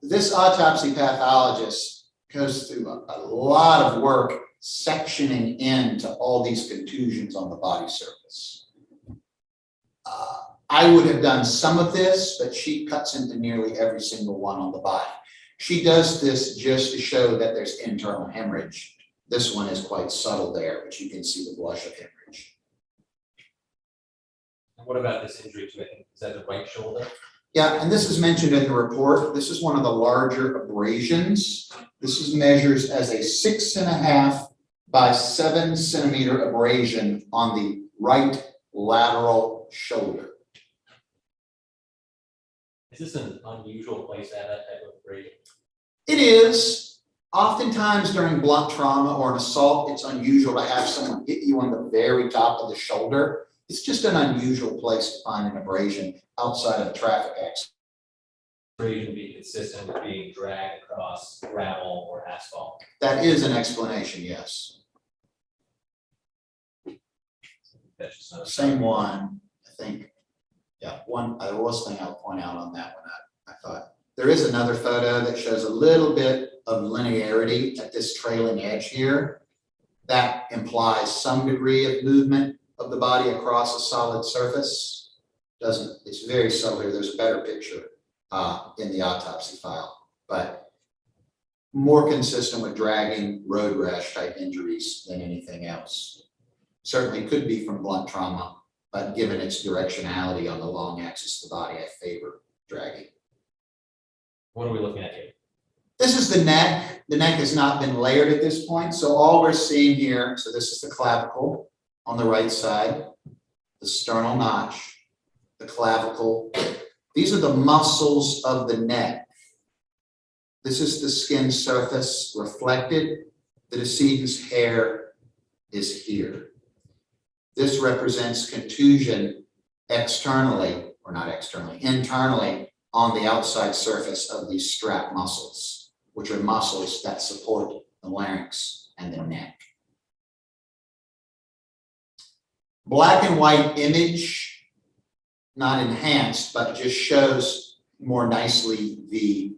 this autopsy pathologist goes through a lot of work sectioning into all these contusions on the body surface. I would have done some of this, but she cuts into nearly every single one on the body. She does this just to show that there's internal hemorrhage. This one is quite subtle there, but you can see the blush of hemorrhage. And what about this injury to, I think, is that the right shoulder? Yeah, and this is mentioned in the report. This is one of the larger abrasions. This is measures as a 6.5 by 7 centimeter abrasion on the right lateral shoulder. Is this an unusual place to have that type of abrasion? It is. Oftentimes during blunt trauma or an assault, it's unusual to have someone hit you on the very top of the shoulder. It's just an unusual place to find an abrasion outside of a traffic accident. Abrasion be consistent with being dragged across gravel or asphalt. That is an explanation, yes. That's just not Same one, I think. Yeah, one, the last thing I'll point out on that one, I thought. There is another photo that shows a little bit of linearity at this trailing edge here. That implies some degree of movement of the body across a solid surface. Doesn't, it's very subtle here. There's a better picture in the autopsy file, but more consistent with dragging, road rash type injuries than anything else. Certainly could be from blunt trauma, but given its directionality on the long axis of the body, I favor dragging. What are we looking at here? This is the neck. The neck has not been layered at this point. So all we're seeing here, so this is the clavicle on the right side, the sternal notch, the clavicle. These are the muscles of the neck. This is the skin surface reflected. The decedent's hair is here. This represents contusion externally, or not externally, internally on the outside surface of these strap muscles, which are muscles that support the larynx and the neck. Black and white image, not enhanced, but just shows more nicely the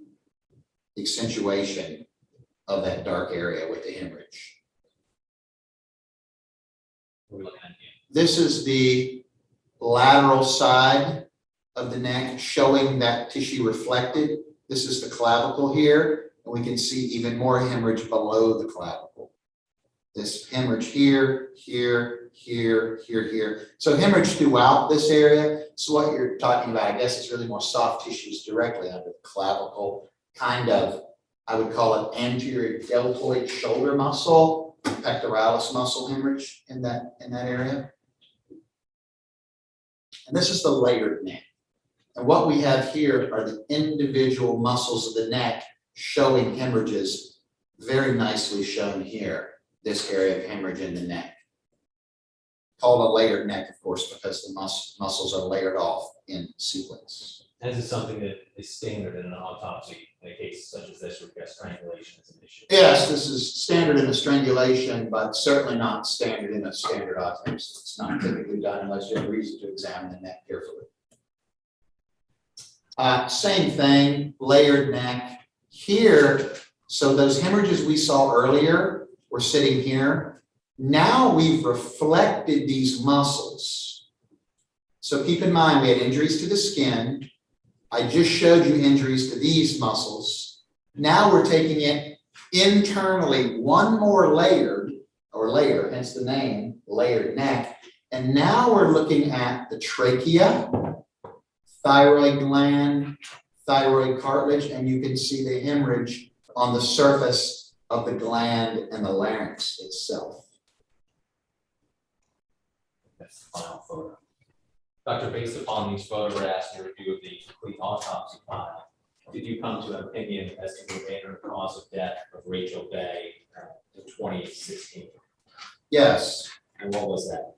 accentuation of that dark area with the hemorrhage. What are we looking at here? This is the lateral side of the neck showing that tissue reflected. This is the clavicle here, and we can see even more hemorrhage below the clavicle. This hemorrhage here, here, here, here, here. So hemorrhage throughout this area. So what you're talking about, I guess it's really more soft tissues directly under the clavicle, kind of, I would call it anterior deltoid shoulder muscle, pectoralis muscle hemorrhage in that area. And this is the layered neck. And what we have here are the individual muscles of the neck showing hemorrhages, very nicely shown here, this area of hemorrhage in the neck. Called a layered neck, of course, because the muscles are layered off in sequence. And this is something that is standard in an autopsy in a case such as this, where you've got strangulation as an issue. Yes, this is standard in a strangulation, but certainly not standard in a standard autopsy. It's not typically done unless you have reason to examine the neck carefully. Same thing, layered neck. Here, so those hemorrhages we saw earlier were sitting here. Now we've reflected these muscles. So keep in mind, we had injuries to the skin. I just showed you injuries to these muscles. Now we're taking it internally, one more layer, hence the name, layered neck. And now we're looking at the trachea, thyroid gland, thyroid cartilage, and you can see the hemorrhage on the surface of the gland and the larynx itself. That's the final photo. Doctor, based upon these photographs and your review of the complete autopsy file, did you come to an opinion as to the manner and cause of death of Rachel Day in 2016? Yes, And what was that?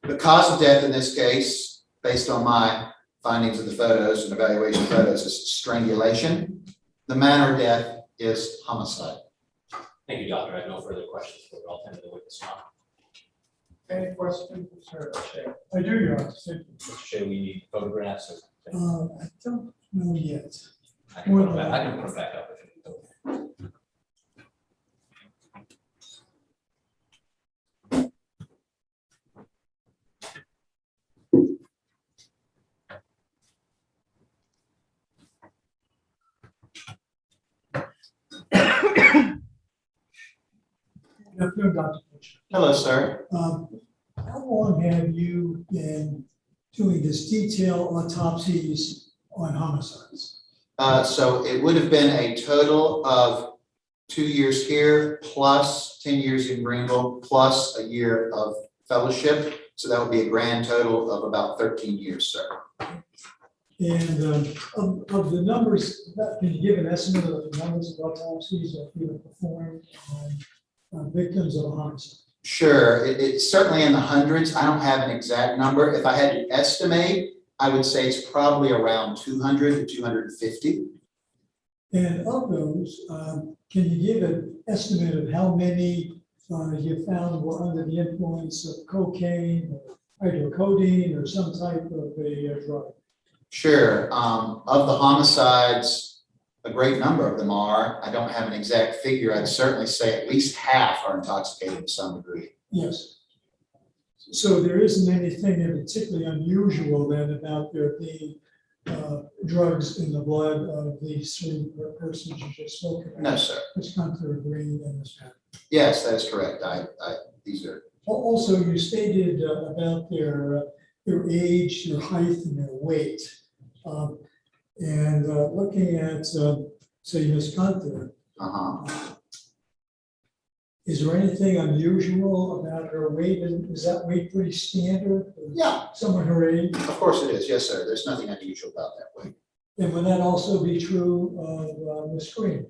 the cause of death in this case, based on my findings of the photos and evaluation photos, is strangulation. The manner of death is homicide. Thank you, doctor. I have no further questions for the alternative witness now. Any questions, Mr. Shea? I do, Your Honor. Thank you. Mr. Shea, we need photographs. I don't know yet. I can put them back up if you need. Good afternoon, Dr. Fulchur. Hello, sir. How long have you been doing this detailed autopsies on homicides? So it would have been a total of 2 years here, plus 10 years in Greenville, plus a year of fellowship. So that would be a grand total of about 13 years, sir. And of the numbers, can you give an estimate of the numbers of autopsies that you have performed on victims of a homicide? Sure, it's certainly in the hundreds. I don't have an exact number. If I had to estimate, I would say it's probably around 200 to 250. And of those, can you give an estimate of how many you found were under the influence of cocaine, or hydrocodone, or some type of a drug? Sure, of the homicides, a great number of them are. I don't have an exact figure. I'd certainly say at least half are intoxicated to some degree. Yes. So there isn't anything particularly unusual then about there being drugs in the blood of these three persons you just spoke about? No, sir. Ms. Hunter, Green, and Ms. Patton. Yes, that is correct. These are, Also, you stated about their age, their height, and their weight. And looking at, say, Ms. Hunter, is there anything unusual about her weight? Is that weight pretty standard for yeah, someone her age? of course it is. Yes, sir. There's nothing unusual about that weight. And would that also be true of Ms. Green?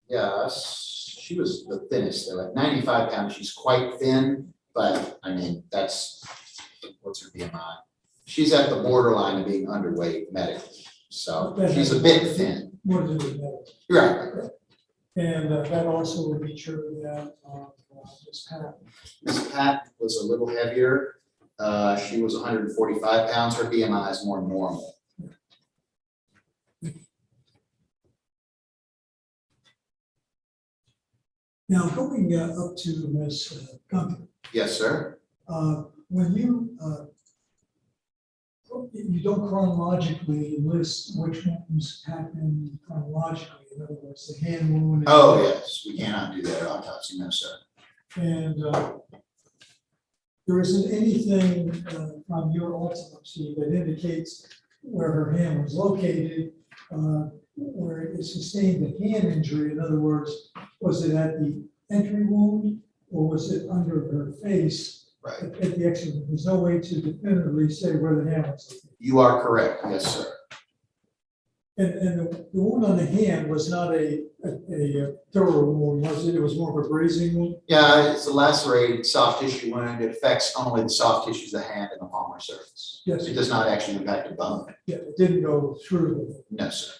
Yes, she was the thinnest, though, at 95 pounds, she's quite thin, but I mean, what's her BMI? She's at the borderline of being underweight medically, so she's a bit thin. More to do with that. Right. And that also would be true that Ms. Pat. Miss Pat was a little heavier. She was 145 pounds. Her BMI is more normal. Now, going up to Ms. Gunther, Yes, sir. when you don't chronologically list which ones happened chronologically, in other words, the hand wound. Oh, yes, we cannot do that at autopsy, no, sir. And there isn't anything from your autopsy that indicates where her hand was located, where it sustained a hand injury. In other words, was it at the entry wound or was it under her face? Right. At the exit wound? There's no way to definitively say where the hand was located. You are correct, yes, sir. And the wound on the hand was not a thorough wound, was it? It was more of a grazing wound? Yeah, it's a lacerated soft tissue wound. It affects only the soft tissues of the hand and the palmar surface. Yes. It does not actually impact the bone. Yeah, it didn't go through the. No, sir.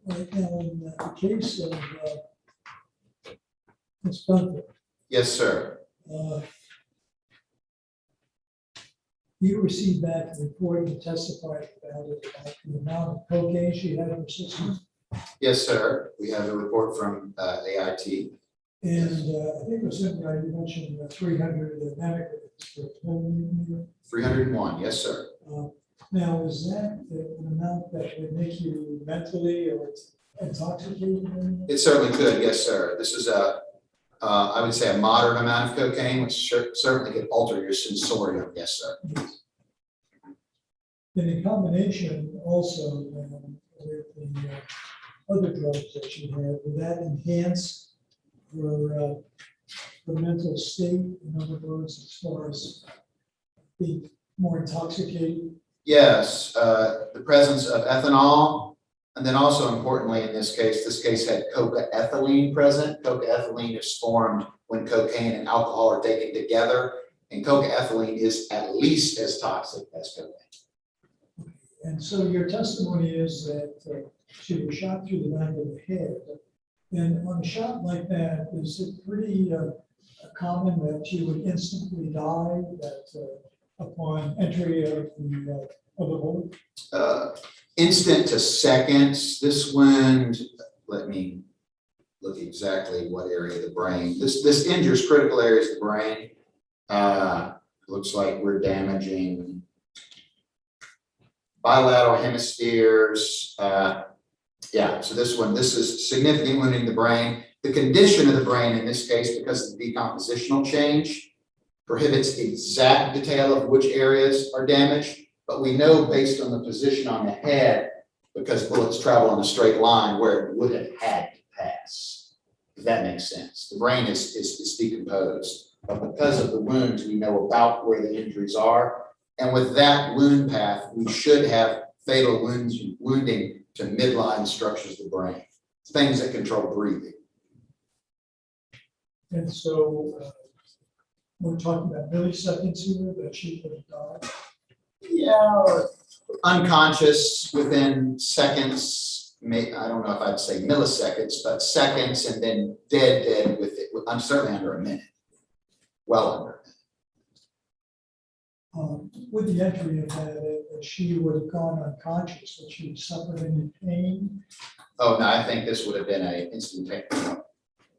Right now, in the case of Ms. Gunther, Yes, sir. you received back a report and testified about it, about the amount of cocaine she had in her system. Yes, sir. We have a report from AIT. And I think it was something you mentioned 300 medical. 301, yes, sir. Now, is that an amount that would make you mentally or intoxicated? It certainly could, yes, sir. This is I would say a moderate amount of cocaine, which certainly could alter your sensorium, yes, sir. And in combination also with the other drugs that she had, would that enhance her mental state? In other words, as far as being more intoxicated? Yes, the presence of ethanol, and then also importantly in this case had coca-ethylene present. Coca-ethylene is formed when cocaine and alcohol are taken together, and coca-ethylene is at least as toxic as cocaine. And so your testimony is that she was shot through the back of the head. And on a shot like that, is it pretty common that she would instantly die that upon entry of the hole? Instant to seconds. This wound, let me look exactly what area of the brain. This injures critical areas of the brain. Looks like we're damaging bilateral hemispheres. Yeah, so this is significant wounding the brain. The condition of the brain in this case, because of the decompositional change, prohibits exact detail of which areas are damaged, but we know based on the position on the head, because bullets travel in a straight line, where it would have had to pass, if that makes sense. The brain is decomposed, but because of the wounds, we know about where the injuries are. And with that wound path, we should have fatal wounding to midline structures of the brain, things that control breathing. And so we're talking about milliseconds here that she could have died. Yeah, unconscious within seconds, I don't know if I'd say milliseconds, but seconds, and then dead with it. I'm certainly under a minute, well under a minute. With the entry of that, she would have gone unconscious, but she suffered any pain. Oh, no, I think this would have been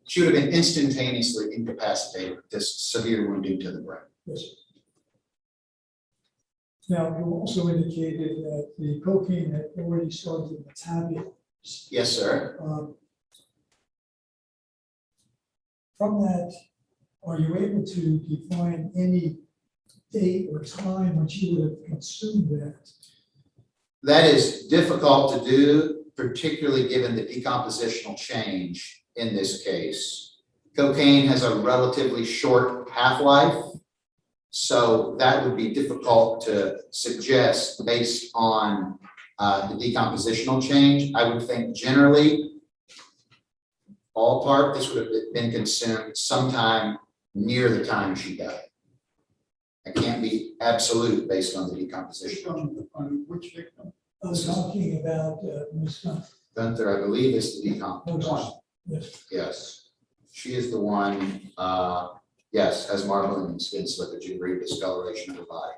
she would have been instantaneously incapacitated with this severe wounding to the brain. Yes. Now, you also indicated that the cocaine had already started to metabolize. Yes, sir. From that, are you able to define any date or time when she would have consumed that? That is difficult to do, particularly given the decompositional change in this case. Cocaine has a relatively short half-life, so that would be difficult to suggest based on the decompositional change. I would think generally, ballpark, this would have been consumed sometime near the time she died. I can't be absolute based on the decomposition. On which victim? I was talking about Ms. Gunther, I believe, is the decomposition. Yes. Yes, she is the one, yes, has marbling and skin slippage and rediscoloration of her body.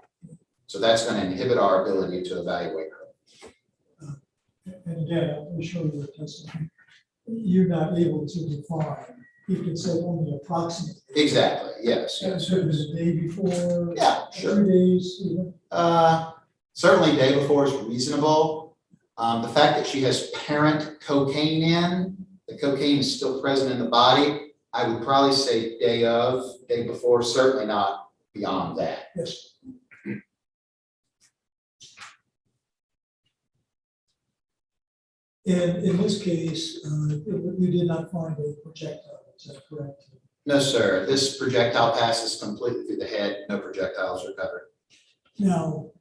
So that's going to inhibit our ability to evaluate her. And again, I'm sure your testimony, you're not able to define. You can say only approximately. Exactly, yes, That yes. sort of the day before. Yeah, sure. 2 days, even. Certainly day before is reasonable. The fact that she has parent cocaine in, the cocaine is still present in the body, I would probably say day of, day before, certainly not beyond that. Yes. And in this case, you did not find a projectile, is that correct? No, sir, this projectile passes completely through the head, no projectiles recovered. Now,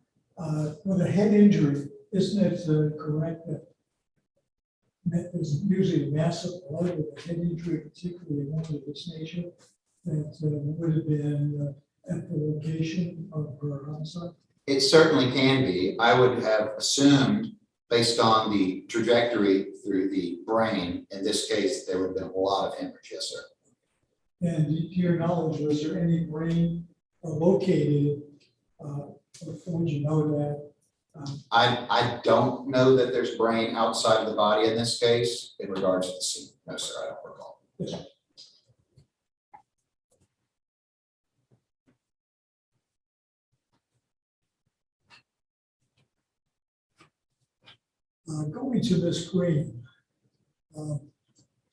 with a head injury, isn't it correct that there's usually massive blood with a head injury, particularly one of this nature, that would have been at the location of her homicide? It certainly can be. I would have assumed, based on the trajectory through the brain, in this case, there would have been a lot of hemorrhage, yes, sir. And to your knowledge, was there any brain located, before you know that? I don't know that there's brain outside of the body in this case in regards to the scene. No, sir, I don't recall. Yes. Going to Ms. Green.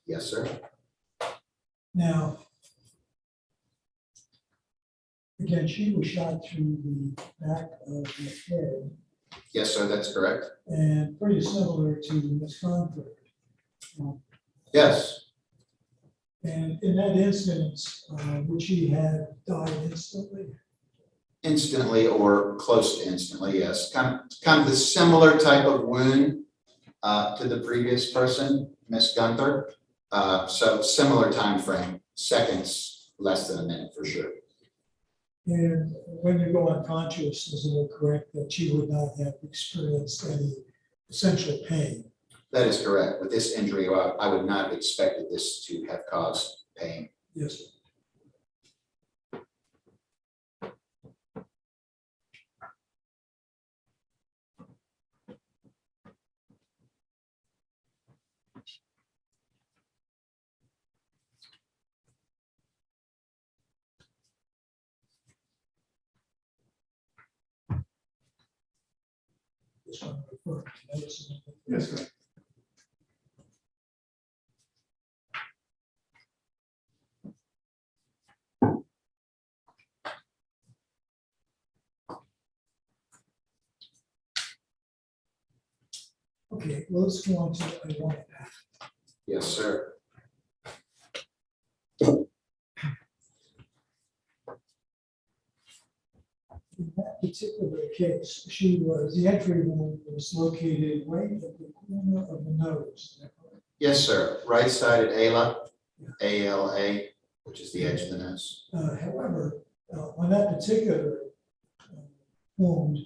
Yes, sir. Now, again, she was shot through the back of the head Yes, sir, that's correct. and pretty similar to Ms. Conford. Yes, And in that instance, would she have died instantly? instantly or close to instantly, yes. Kind of the similar type of wound to the previous person, Miss Gunther. So similar time frame, seconds, less than a minute for sure. And when you go unconscious, isn't it correct that she would not have experienced any essential pain? That is correct. With this injury, I would not have expected this to have caused pain. Yes. Just want to refer to notice. Yes, sir. Okay, well, let's go on to I want that. Yes, sir. In that particular case, the entry wound was located right at the corner of the nose. Is that correct? Yes, sir. Right sided ala, A-L-A, which is the edge of the nose. However, on that particular wound,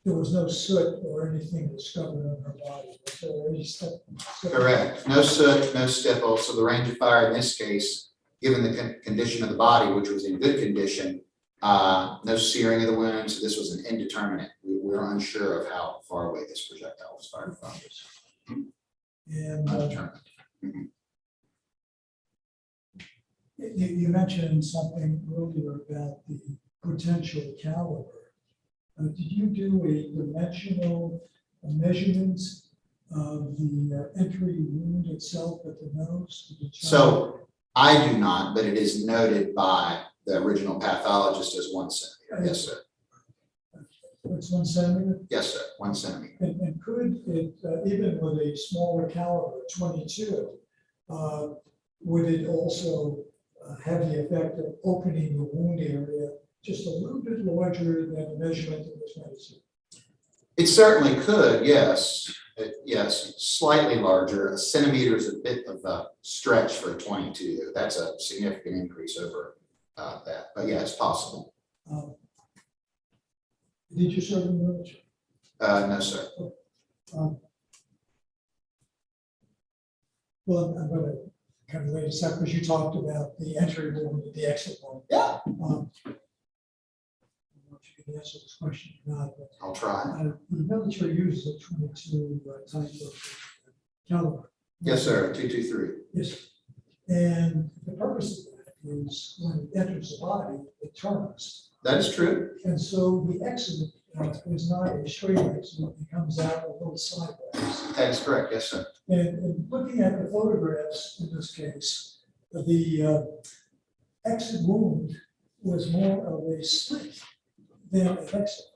there was no soot or anything discovered on her body. Was there any stuff? Correct. No soot, no stipple. So the range of fire in this case, given the condition of the body, which was in good condition, no searing of the wounds. This was an indeterminate. We were unsure of how far away this projectile was fired from. And Undetermined. you mentioned something earlier about the potential caliber. Did you do a dimensional measurements of the entry wound itself at the nose? So I do not, but it is noted by the original pathologist as 1 centimeter. Yes, sir. It's 1 centimeter? Yes, sir. 1 centimeter. And could it, even with a smaller caliber, 22, would it also have the effect of opening the wound area just a little bit larger than the measurement that was medicine? It certainly could, yes. Yes, slightly larger. A centimeter is a bit of a stretch for a 22. That's a significant increase over that. But yeah, it's possible. Did you serve in the military? No, sir. Well, I'm going to kind of wait a second, because you talked about the entry wound and the exit wound. Yeah. I don't know if you can answer this question or not, but I'll try. the military uses a 22 type of caliber. Yes, sir. 223. Yes. And the purpose of that is when it enters the body, it turns. That is true. And so the exit is not a straight exit, it comes out a little sideways. That is correct. Yes, sir. And looking at the photographs in this case, the exit wound was more of a slit than an exit.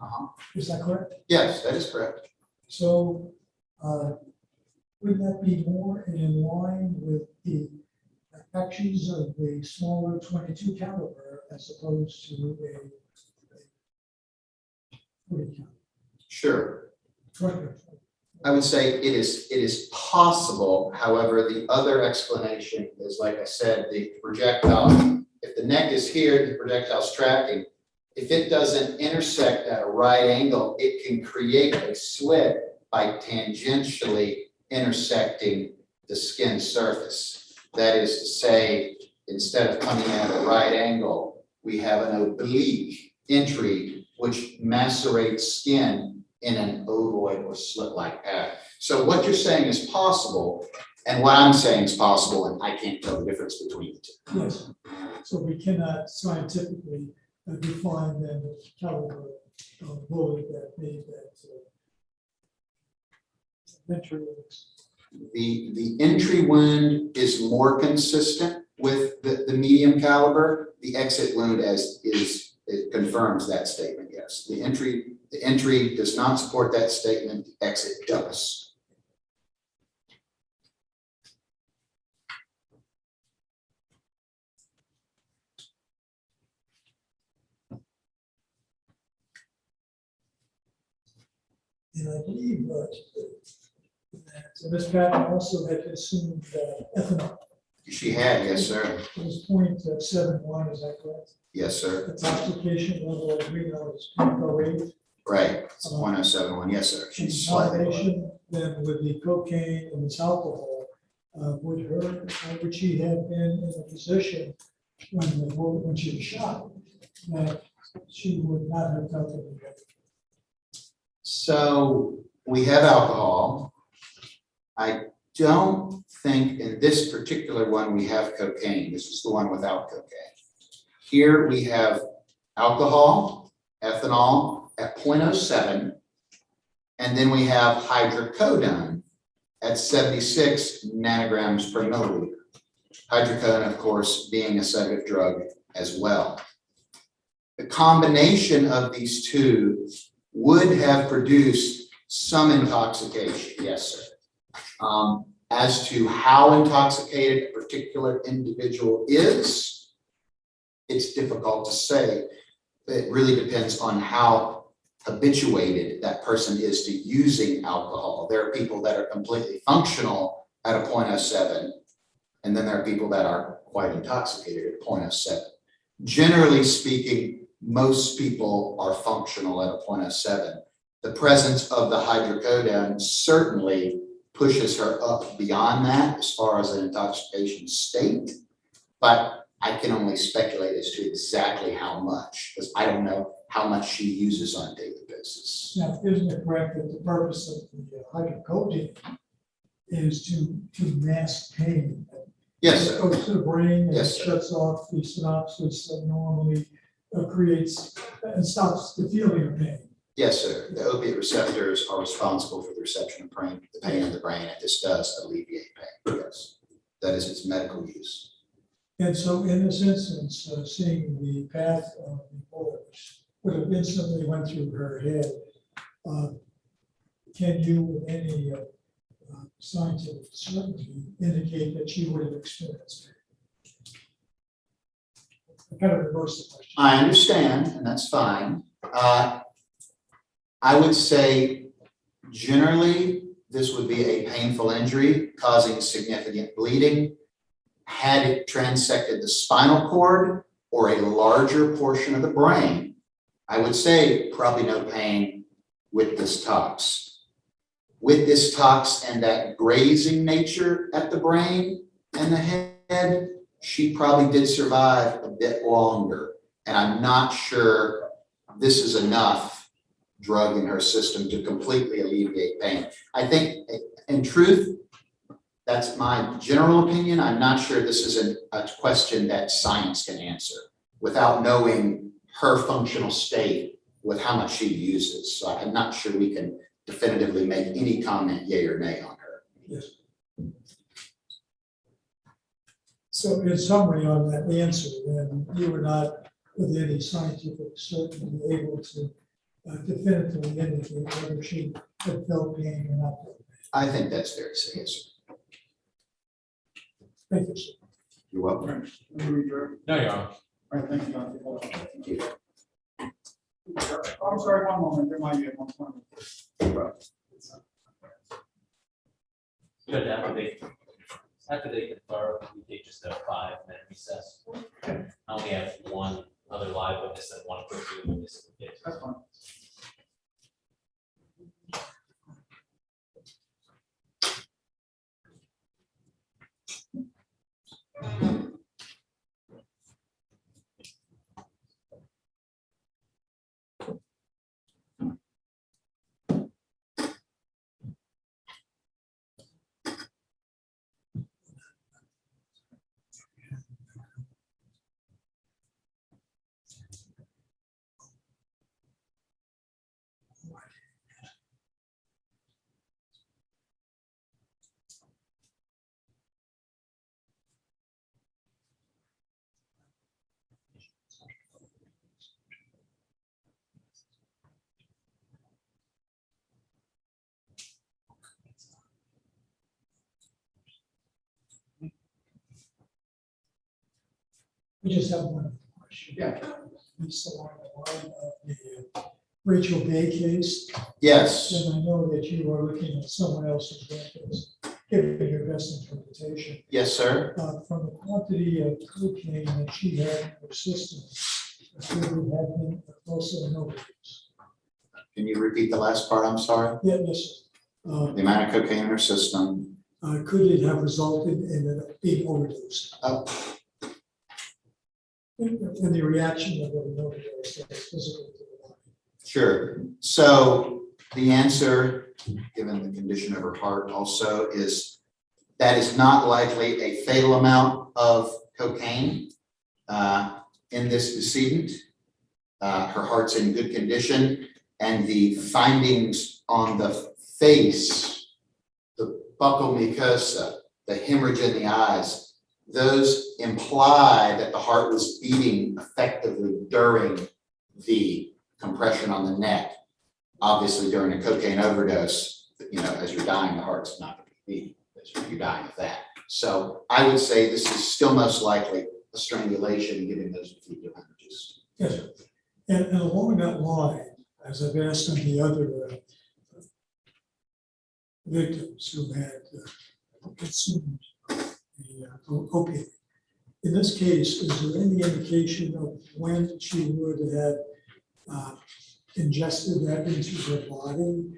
Is that correct? Yes, that is correct. So would that be more in line with the actions of the smaller 22 caliber as opposed to a 40 caliber? Sure. 20. I would say it is possible. However, the other explanation is, like I said, the projectile, if the neck is here, the projectile's tracking. If it doesn't intersect at a right angle, it can create a slit by tangentially intersecting the skin surface. That is to say, instead of coming at a right angle, we have an oblique entry which macerates skin in an ovoid or slit-like pattern. So what you're saying is possible, and what I'm saying is possible, and I can't tell the difference between the two. Yes. So we cannot scientifically define then the caliber of bullet that made that entry. The entry wound is more consistent with the medium caliber. The exit wound it confirms that statement, yes. The entry does not support that statement, the exit does. And I believe that Ms. Patton also had consumed ethanol. She had, yes, sir. It was 0.71, is that correct? Yes, sir. Intoxication level of renal is 0.08. Right, it's 0.071, yes, sir. She's slightly lower. Combination then with the cocaine and this alcohol, would she have been in a position when she was shot that she would not have felt it? So we have alcohol. I don't think in this particular one we have cocaine. This is the one without cocaine. Here we have alcohol, ethanol at 0.07, and then we have hydrocodone at 76 nanograms per milliliter. Hydrocodone, of course, being a sedative drug as well. The combination of these two would have produced some intoxication, yes, sir. As to how intoxicated a particular individual is, it's difficult to say. It really depends on how habituated that person is to using alcohol. There are people that are completely functional at a 0.07, and then there are people that are quite intoxicated at 0.07. Generally speaking, most people are functional at a 0.07. The presence of the hydrocodone certainly pushes her up beyond that as far as an intoxication state, but I can only speculate as to exactly how much, because I don't know how much she uses on a daily basis. Now, isn't it correct that the purpose of the hydrocodone is to mask pain? Yes, It sir. goes to the brain and Yes, sir. shuts off the synapses that normally creates and stops the feeling of pain. Yes, sir. The opiate receptors are responsible for the reception of pain in the brain, and this does alleviate pain. Yes, that is its medical use. And so in this instance, seeing the path of the bullet, which would have instantly went through her head, can you, with any scientific certainty, indicate that she would have experienced it? I kind of reverse the question. I understand, and that's fine. I would say generally, this would be a painful injury causing significant bleeding. Had it transected the spinal cord or a larger portion of the brain, I would say probably no pain with this tox. With this tox and that grazing nature at the brain and the head, she probably did survive a bit longer. And I'm not sure this is enough drug in her system to completely alleviate pain. I think, in truth, that's my general opinion. I'm not sure this is a question that science can answer without knowing her functional state with how much she uses. So I'm not sure we can definitively make any comment, yay or nay, on her. Yes. So in summary on that answer, then you were not with any scientific certainty able to definitively indicate whether she had felt pain or not felt pain. I think that's fair to say, yes, sir. Thank you, sir. You're welcome. Right. Let me return. No, you're on. All right, thank you, Dr. Paul. Thank you. I'm sorry, one moment, there might be one moment. Good, after they confer, we take just a 5-minute recess. I only have one other live witness and one quick witness. That's fine. We just have one question. Yeah. It's along the line of the Rachel Gay case, Yes, and I know that you are looking at someone else's records, giving your best interpretation. yes, sir. From the quantity of cocaine that she had in her system, there would have been also no overdose. Can you repeat the last part? I'm sorry. Yeah, yes, sir. The amount of cocaine in her system. Could it have resulted in it being overdosed? In the reaction of an overdose that is physical to the body. Sure. So the answer, given the condition of her heart also, is that is not likely a fatal amount of cocaine in this decedent. Her heart's in good condition, and the findings on the face, the buccal mucosa, the hemorrhage in the eyes, those imply that the heart was beating effectively during the compression on the neck. Obviously, during a cocaine overdose, as you're dying, the heart's not going to be beating. You're dying of that. So I would say this is still most likely a strangulation, given those acute hemorrhages. Yes, sir. And along that line, as I've asked of the other victims who had consumed the opiate, in this case, is there any indication of when she would have ingested that into her body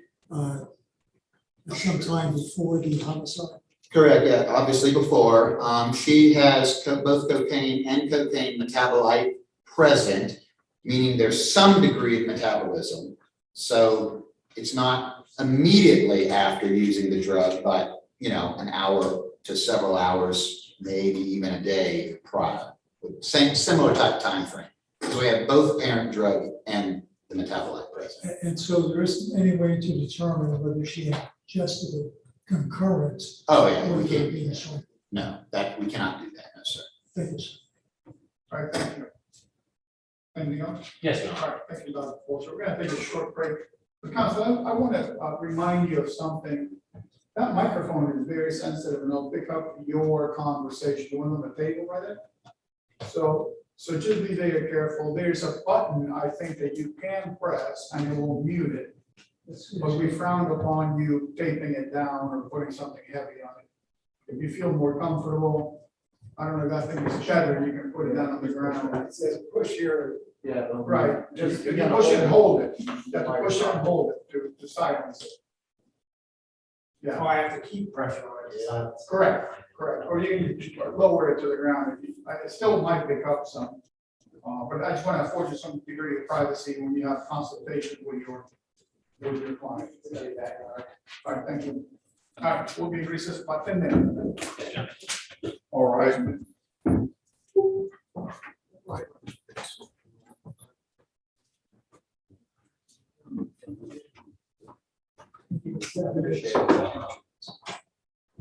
sometime before the homicide? Correct, yeah, obviously before. She has both cocaine and cocaine metabolite present, meaning there's some degree of metabolism. So it's not immediately after using the drug, but an hour to several hours, maybe even a day prior. Similar type time frame. So we have both parent drug and the metabolite present. And so there isn't any way to determine whether she ingested it concurrent. Oh, yeah, we with her can't do being that. sold. No, that we cannot do that, no, sir. Thank you, sir. All right, thank you. Anything else? Yes, Your Honor. All right, thank you, Dr. Fulchur. We're gonna take a short break. But Counsel, I want to remind you of something. That microphone is very sensitive and it'll pick up your conversation, the one on the table right there. So just be very careful. There's a button, I think, that you can press and it will mute it. But we frown upon you taping it down or putting something heavy on it. If you feel more comfortable, I don't know, if that thing is better, you can put it down on the ground. It says push here. Yeah. Right, just, you push it and hold it. You have to push it and hold it to silence it. Yeah, I have to keep pressure on it. correct. Or you can lower it to the ground. It still might pick up some. But I just want to afford you some degree of privacy when you have consultation with your client. All right, thank you. All right, we'll be in recess about 10 minutes. Yes, Your Honor. All right. Appreciate it.